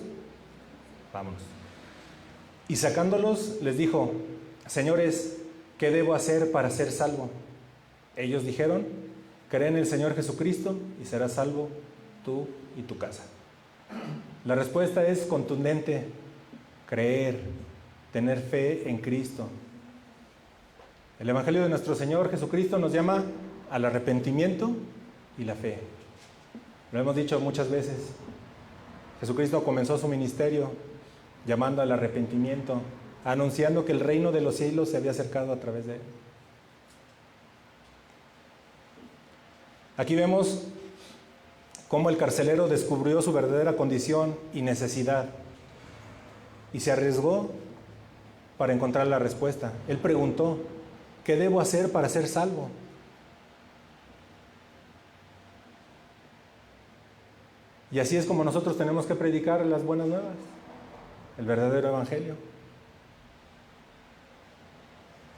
Vámonos. Y sacándolos les dijo, señores, ¿qué debo hacer para ser salvo? Ellos dijeron, cree en el Señor Jesucristo y serás salvo tú y tu casa. La respuesta es contundente: creer, tener fe en Cristo. El Evangelio de nuestro Señor Jesucristo nos llama al arrepentimiento y la fe. Lo hemos dicho muchas veces. Jesucristo comenzó su ministerio llamando al arrepentimiento, anunciando que el reino de los cielos se había acercado a través de él. Aquí vemos cómo el carcelero descubrió su verdadera condición y necesidad y se arriesgó para encontrar la respuesta. Él preguntó, ¿qué debo hacer para ser salvo? Y así es como nosotros tenemos que predicar las buenas nuevas, el verdadero evangelio.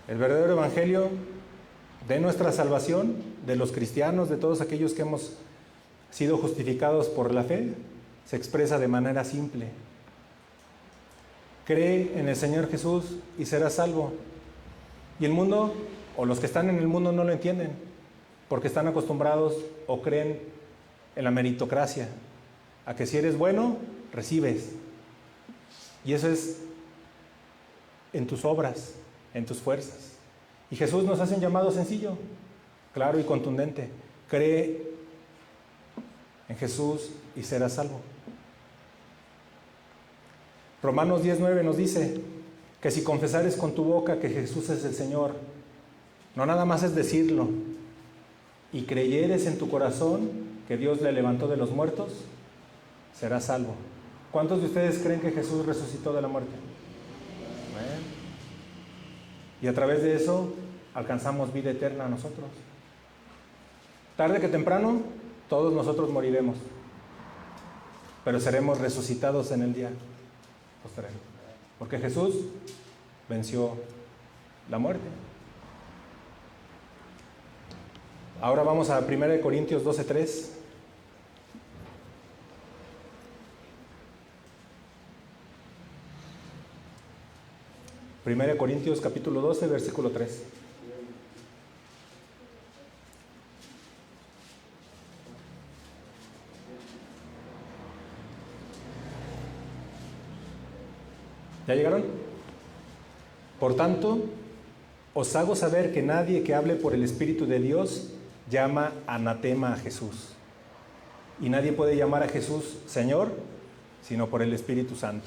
El verdadero evangelio de nuestra salvación, de los cristianos, de todos aquellos que hemos sido justificados por la fe, se expresa de manera simple. Cree en el Señor Jesús y serás salvo. Y el mundo, o los que están en el mundo, no lo entienden, porque están acostumbrados o creen en la meritocracia, a que si eres bueno, recibes. Y eso es en tus obras, en tus fuerzas. Y Jesús nos hace un llamado sencillo, claro y contundente: cree en Jesús y serás salvo. Romanos 10:9 nos dice que si confesares con tu boca que Jesús es el Señor, no nada más es decirlo, y creyeres en tu corazón que Dios le levantó de los muertos, serás salvo. ¿Cuántos de ustedes creen que Jesús resucitó de la muerte? Bueno. Y a través de eso alcanzamos vida eterna nosotros. Tarde que temprano, todos nosotros moriremos, pero seremos resucitados en el día posterior, porque Jesús venció la muerte. Ahora vamos a 1 Corintios 12:3. Primera de Corintios capítulo 12, versículo 3. ¿Ya llegaron? Por tanto, os hago saber que nadie que hable por el Espíritu de Dios llama anatema a Jesús. Y nadie puede llamar a Jesús Señor, sino por el Espíritu Santo.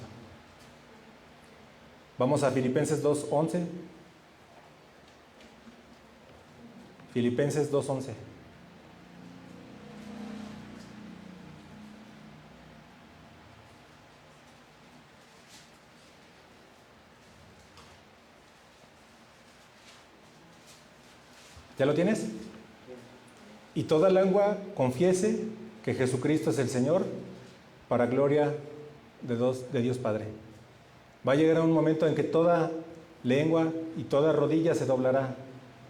Vamos a Filipenses 2:11. Filipenses 2:11. ¿Ya lo tienes? Y toda lengua confiese que Jesucristo es el Señor, para gloria de Dios Padre. Va a llegar un momento en que toda lengua y toda rodilla se doblará,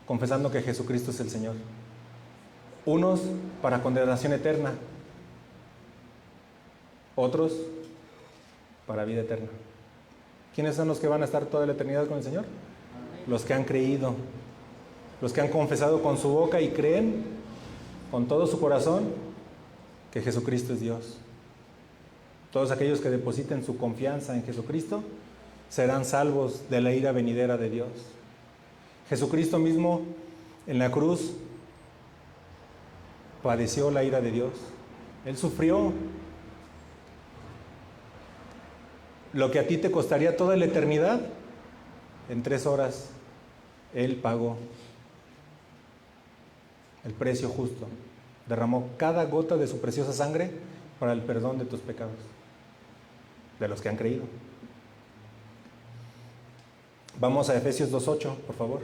confesando que Jesucristo es el Señor. Unos para condenación eterna, otros para vida eterna. ¿Quiénes son los que van a estar toda la eternidad con el Señor? Los que han creído, los que han confesado con su boca y creen con todo su corazón que Jesucristo es Dios. Todos aquellos que depositen su confianza en Jesucristo serán salvos de la ira venidera de Dios. Jesucristo mismo en la cruz padeció la ira de Dios. Él sufrió lo que a ti te costaría toda la eternidad. En 3 horas Él pagó el precio justo. Derramó cada gota de su preciosa sangre para el perdón de tus pecados, de los que han creído. Vamos a Efesios 2:8, por favor.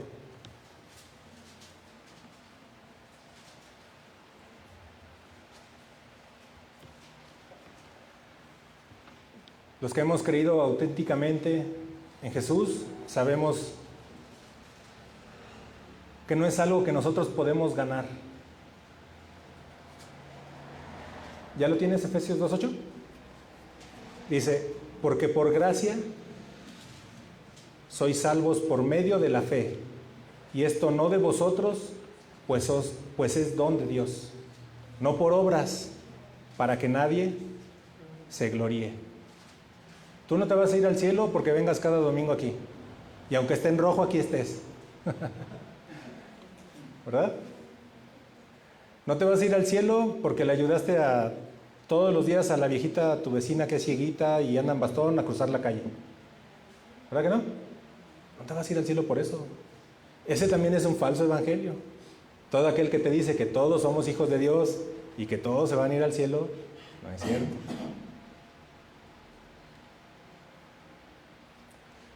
Los que hemos creído auténticamente en Jesús, sabemos que no es algo que nosotros podemos ganar. ¿Ya lo tienes, Efesios 2:8? Dice, porque por gracia sois salvos por medio de la fe, y esto no de vosotros, pues es don de Dios, no por obras, para que nadie se gloríe. Tú no te vas a ir al cielo porque vengas cada domingo aquí, y aunque esté en rojo, aquí estés. ¿Verdad? No te vas a ir al cielo porque le ayudaste todos los días a la viejita, a tu vecina que es cieguita y anda en bastón a cruzar la calle. ¿Verdad que no? No te vas a ir al cielo por eso. Ese también es un falso evangelio. Todo aquel que te dice que todos somos hijos de Dios y que todos se van a ir al cielo, no es cierto.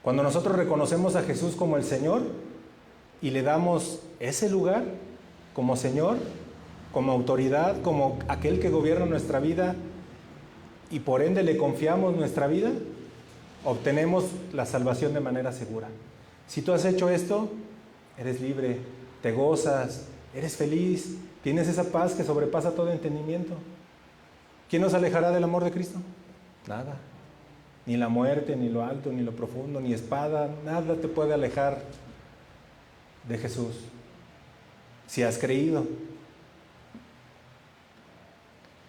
Cuando nosotros reconocemos a Jesús como el Señor y le damos ese lugar como Señor, como autoridad, como aquel que gobierna nuestra vida, y por ende le confiamos nuestra vida, obtenemos la salvación de manera segura. Si tú has hecho esto, eres libre, te gozas, eres feliz, tienes esa paz que sobrepasa todo entendimiento. ¿Quién nos alejará del amor de Cristo? Nada. Ni la muerte, ni lo alto, ni lo profundo, ni espada, nada te puede alejar de Jesús, si has creído.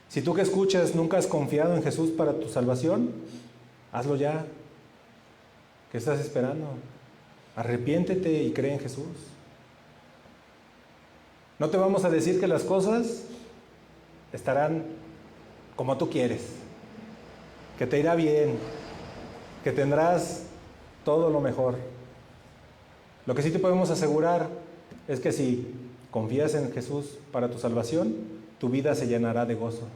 Si tú que escuchas nunca has confiado en Jesús para tu salvación, hazlo ya. ¿Qué estás esperando? Arrepiéntete y cree en Jesús. No te vamos a decir que las cosas estarán como tú quieres, que te irá bien, que tendrás todo lo mejor. Lo que sí te podemos asegurar es que si confías en Jesús para tu salvación, tu vida se llenará de gozo.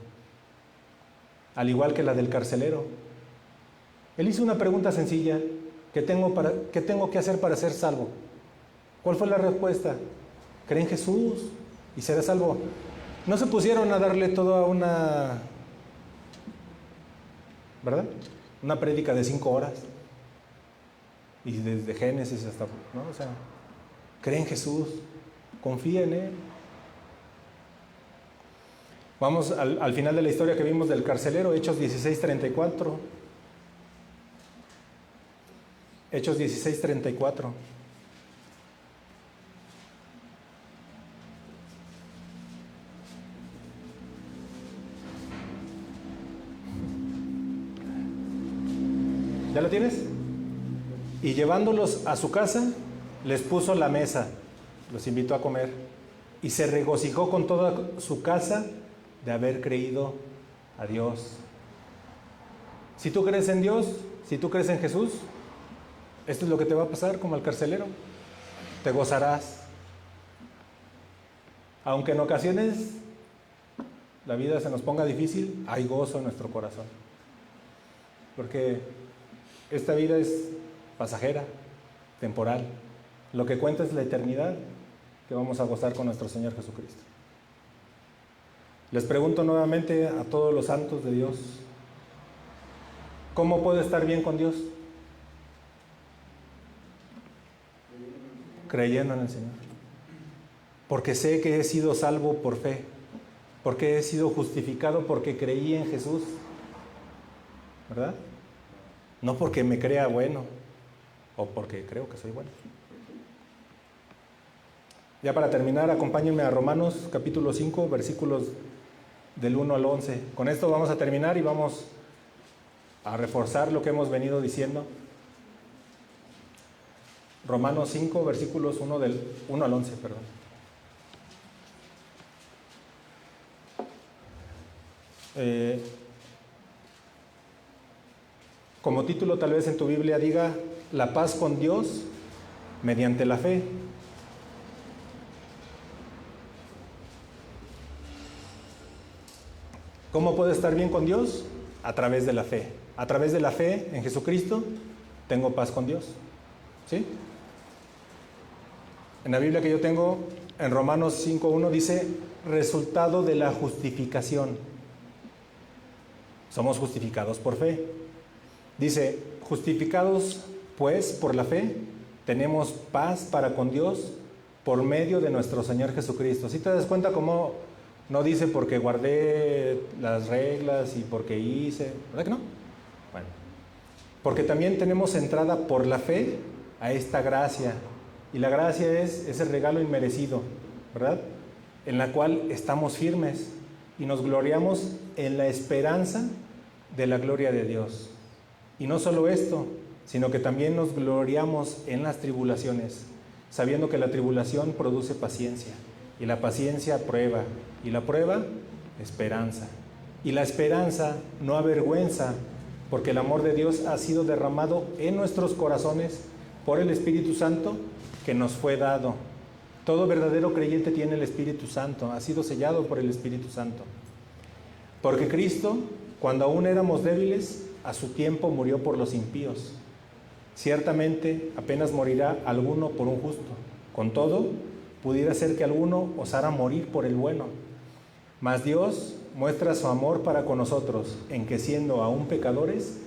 Al igual que la del carcelero. Él hizo una pregunta sencilla: ¿qué tengo que hacer para ser salvo? ¿Cuál fue la respuesta? Cree en Jesús y serás salvo. No se pusieron a darle toda una, ¿verdad? Una prédica de 5 horas. Y desde Génesis hasta, ¿no? O sea, cree en Jesús, confía en Él. Vamos al final de la historia que vimos del carcelero, Hechos 16:34. Hechos 16:34. ¿Ya lo tienes? Y llevándolos a su casa, les puso la mesa, los invitó a comer, y se regocijó con toda su casa de haber creído a Dios. Si tú crees en Dios, si tú crees en Jesús, esto es lo que te va a pasar como al carcelero. Te gozarás. Aunque en ocasiones la vida se nos ponga difícil, hay gozo en nuestro corazón. Porque esta vida es pasajera, temporal. Lo que cuenta es la eternidad que vamos a gozar con nuestro Señor Jesucristo. Les pregunto nuevamente a todos los santos de Dios, ¿cómo puedo estar bien con Dios? Creyendo en el Señor. Porque sé que he sido salvo por fe. Porque he sido justificado porque creí en Jesús. ¿Verdad? No porque me crea bueno o porque creo que soy bueno. Ya para terminar, acompáñenme a Romanos capítulo 5, versículos del 1 al 11. Con esto vamos a terminar y vamos a reforzar lo que hemos venido diciendo. Romanos 5, versículos 1 al 11, perdón. Como título tal vez en tu Biblia diga la paz con Dios mediante la fe. ¿Cómo puedo estar bien con Dios? A través de la fe. A través de la fe en Jesucristo tengo paz con Dios. ¿Sí? En la Biblia que yo tengo, en Romanos 5:1 dice resultado de la justificación. Somos justificados por fe. Dice, justificados pues por la fe, tenemos paz para con Dios por medio de nuestro Señor Jesucristo. ¿Sí te das cuenta cómo no dice porque guardé las reglas y porque hice? ¿Verdad que no? Bueno, porque también tenemos entrada por la fe a esta gracia. Y la gracia es ese regalo inmerecido, ¿verdad? En la cual estamos firmes y nos gloriamos en la esperanza de la gloria de Dios. Y no solo esto, sino que también nos gloriamos en las tribulaciones, sabiendo que la tribulación produce paciencia, y la paciencia prueba, y la prueba, esperanza. Y la esperanza no avergüenza, porque el amor de Dios ha sido derramado en nuestros corazones por el Espíritu Santo que nos fue dado. Todo verdadero creyente tiene el Espíritu Santo, ha sido sellado por el Espíritu Santo. Porque Cristo, cuando aún éramos débiles, a su tiempo murió por los impíos. Ciertamente apenas morirá alguno por un justo. Con todo, pudiera ser que alguno osara morir por el bueno. Mas Dios muestra su amor para con nosotros, en que siendo aún pecadores,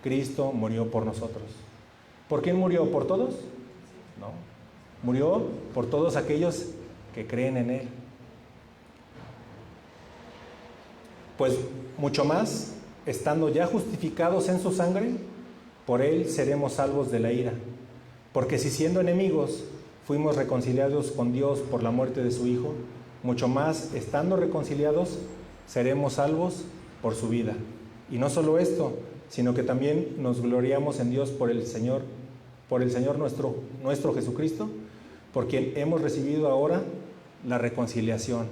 Cristo murió por nosotros. ¿Por quién murió? ¿Por todos? No. Murió por todos aquellos que creen en Él. Pues mucho más, estando ya justificados en su sangre, por Él seremos salvos de la ira. Porque si siendo enemigos fuimos reconciliados con Dios por la muerte de su Hijo, mucho más, estando reconciliados, seremos salvos por su vida. Y no solo esto, sino que también nos gloriamos en Dios por el Señor nuestro Jesucristo, por quien hemos recibido ahora la reconciliación.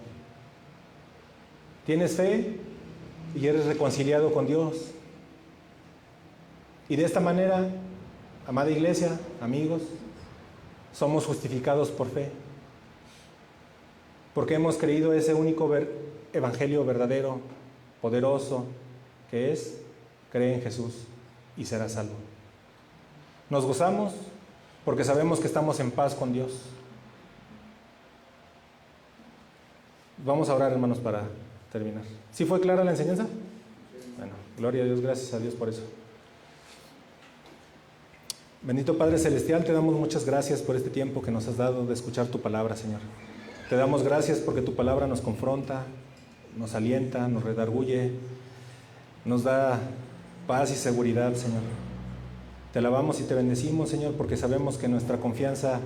¿Tienes fe y eres reconciliado con Dios? Y de esta manera, amada iglesia, amigos, somos justificados por fe, porque hemos creído ese único evangelio verdadero, poderoso, que es: cree en Jesús y serás salvo. Nos gozamos porque sabemos que estamos en paz con Dios. Vamos a orar, hermanos, para terminar. ¿Sí fue clara la enseñanza? Bueno, gloria a Dios, gracias a Dios por eso. Bendito Padre Celestial, te damos muchas gracias por este tiempo que nos has dado de escuchar tu palabra, Señor. Te damos gracias porque tu palabra nos confronta, nos alienta, nos redarguye, nos da paz y seguridad, Señor. Te alabamos y te bendecimos, Señor, porque sabemos que nuestra confianza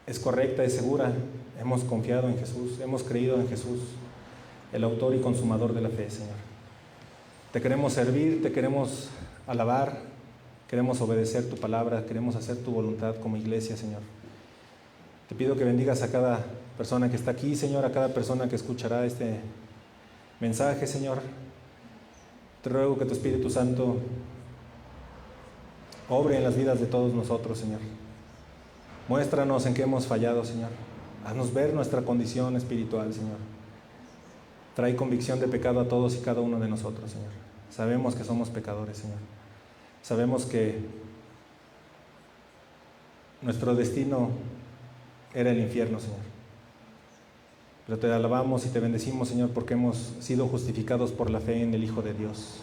es correcta y segura. Hemos confiado en Jesús, hemos creído en Jesús, el autor y consumador de la fe, Señor. Te queremos servir, te queremos alabar, queremos obedecer tu palabra, queremos hacer tu voluntad como iglesia, Señor. Te pido que bendigas a cada persona que está aquí, Señor, a cada persona que escuchará este mensaje, Señor. Te ruego que tu Espíritu Santo obre en las vidas de todos nosotros, Señor. Muéstranos en qué hemos fallado, Señor. Haznos ver nuestra condición espiritual, Señor. Trae convicción de pecado a todos y cada uno de nosotros, Señor. Sabemos que somos pecadores, Señor. Sabemos que nuestro destino era el infierno, Señor. Pero te alabamos y te bendecimos, Señor, porque hemos sido justificados por la fe en el Hijo de Dios.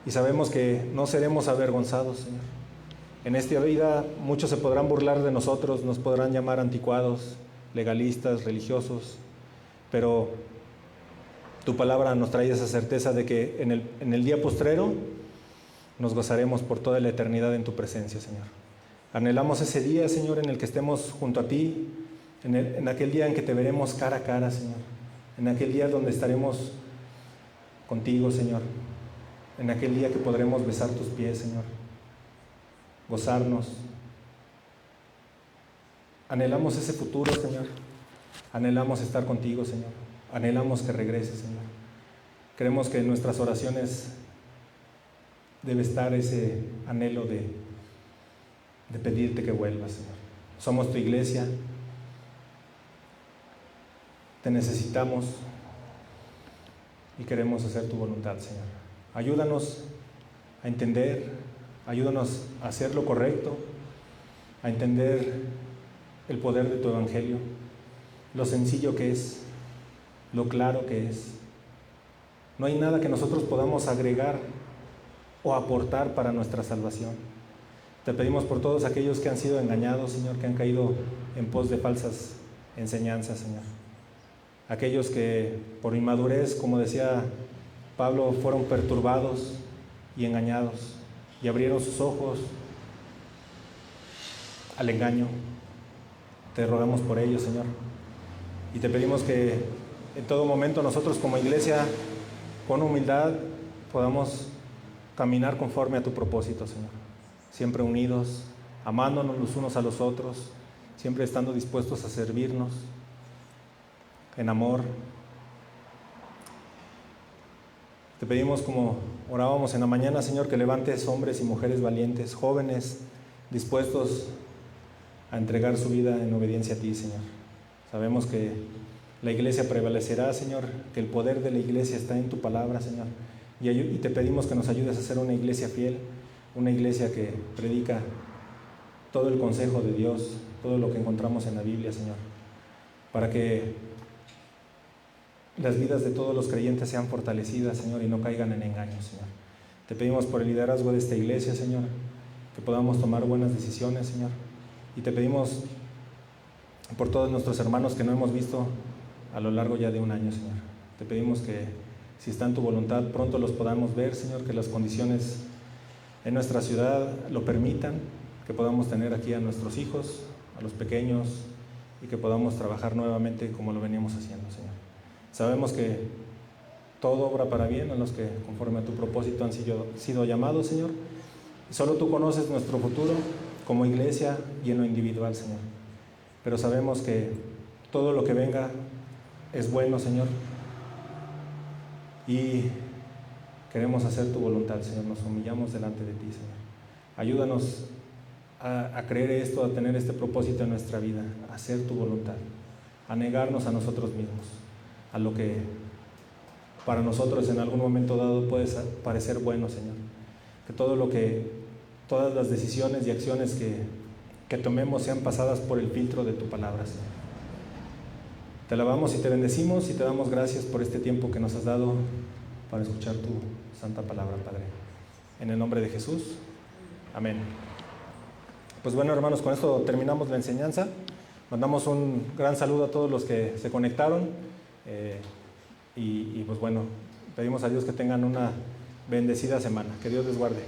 Y sabemos que no seremos avergonzados, Señor. En esta vida muchos se podrán burlar de nosotros, nos podrán llamar anticuados, legalistas, religiosos, pero tu palabra nos trae esa certeza de que en el día postrero nos gozaremos por toda la eternidad en tu presencia, Señor. Anhelamos ese día, Señor, en el que estemos junto a ti, en aquel día en que te veremos cara a cara, Señor, en aquel día donde estaremos contigo, Señor, en aquel día que podremos besar tus pies, Señor, gozarnos. Anhelamos ese futuro, Señor, anhelamos estar contigo, Señor, anhelamos que regreses, Señor. Creemos que en nuestras oraciones debe estar ese anhelo de pedirte que vuelvas, Señor. Somos tu iglesia, te necesitamos y queremos hacer tu voluntad, Señor. Ayúdanos a entender, ayúdanos a hacer lo correcto, a entender el poder de tu evangelio, lo sencillo que es, lo claro que es. No hay nada que nosotros podamos agregar o aportar para nuestra salvación. Te pedimos por todos aquellos que han sido engañados, Señor, que han caído en pos de falsas enseñanzas, Señor. Aquellos que por inmadurez, como decía Pablo, fueron perturbados y engañados y abrieron sus ojos al engaño. Te rogamos por ellos, Señor. Y te pedimos que en todo momento nosotros como iglesia, con humildad, podamos caminar conforme a tu propósito, Señor. Siempre unidos, amándonos los unos a los otros, siempre estando dispuestos a servirnos en amor. Te pedimos, como orábamos en la mañana, Señor, que levantes hombres y mujeres valientes, jóvenes, dispuestos a entregar su vida en obediencia a ti, Señor. Sabemos que la iglesia prevalecerá, Señor, que el poder de la iglesia está en tu palabra, Señor. Y te pedimos que nos ayudes a ser una iglesia fiel, una iglesia que predica todo el consejo de Dios, todo lo que encontramos en la Biblia, Señor, para que las vidas de todos los creyentes sean fortalecidas, Señor, y no caigan en engaños, Señor. Te pedimos por el liderazgo de esta iglesia, Señor, que podamos tomar buenas decisiones, Señor. Y te pedimos por todos nuestros hermanos que no hemos visto a lo largo ya de un año, Señor. Te pedimos que, si está en tu voluntad, pronto los podamos ver, Señor, que las condiciones en nuestra ciudad lo permitan, que podamos tener aquí a nuestros hijos, a los pequeños, y que podamos trabajar nuevamente como lo veníamos haciendo, Señor. Sabemos que todo obra para bien a los que conforme a tu propósito han sido llamados, Señor. Y solo tú conoces nuestro futuro como iglesia y en lo individual, Señor. Pero sabemos que todo lo que venga es bueno, Señor. Y queremos hacer tu voluntad, Señor. Nos humillamos delante de ti, Señor. Ayúdanos a creer esto, a tener este propósito en nuestra vida, a hacer tu voluntad, a negarnos a nosotros mismos, a lo que para nosotros en algún momento dado puede parecer bueno, Señor. Que todas las decisiones y acciones que tomemos sean pasadas por el filtro de tu palabra, Señor. Te alabamos y te bendecimos y te damos gracias por este tiempo que nos has dado para escuchar tu santa palabra, Padre. En el nombre de Jesús, amén. Pues bueno, hermanos, con esto terminamos la enseñanza. Mandamos un gran saludo a todos los que se conectaron Y pues bueno, pedimos a Dios que tengan una bendecida semana. Que Dios les guarde.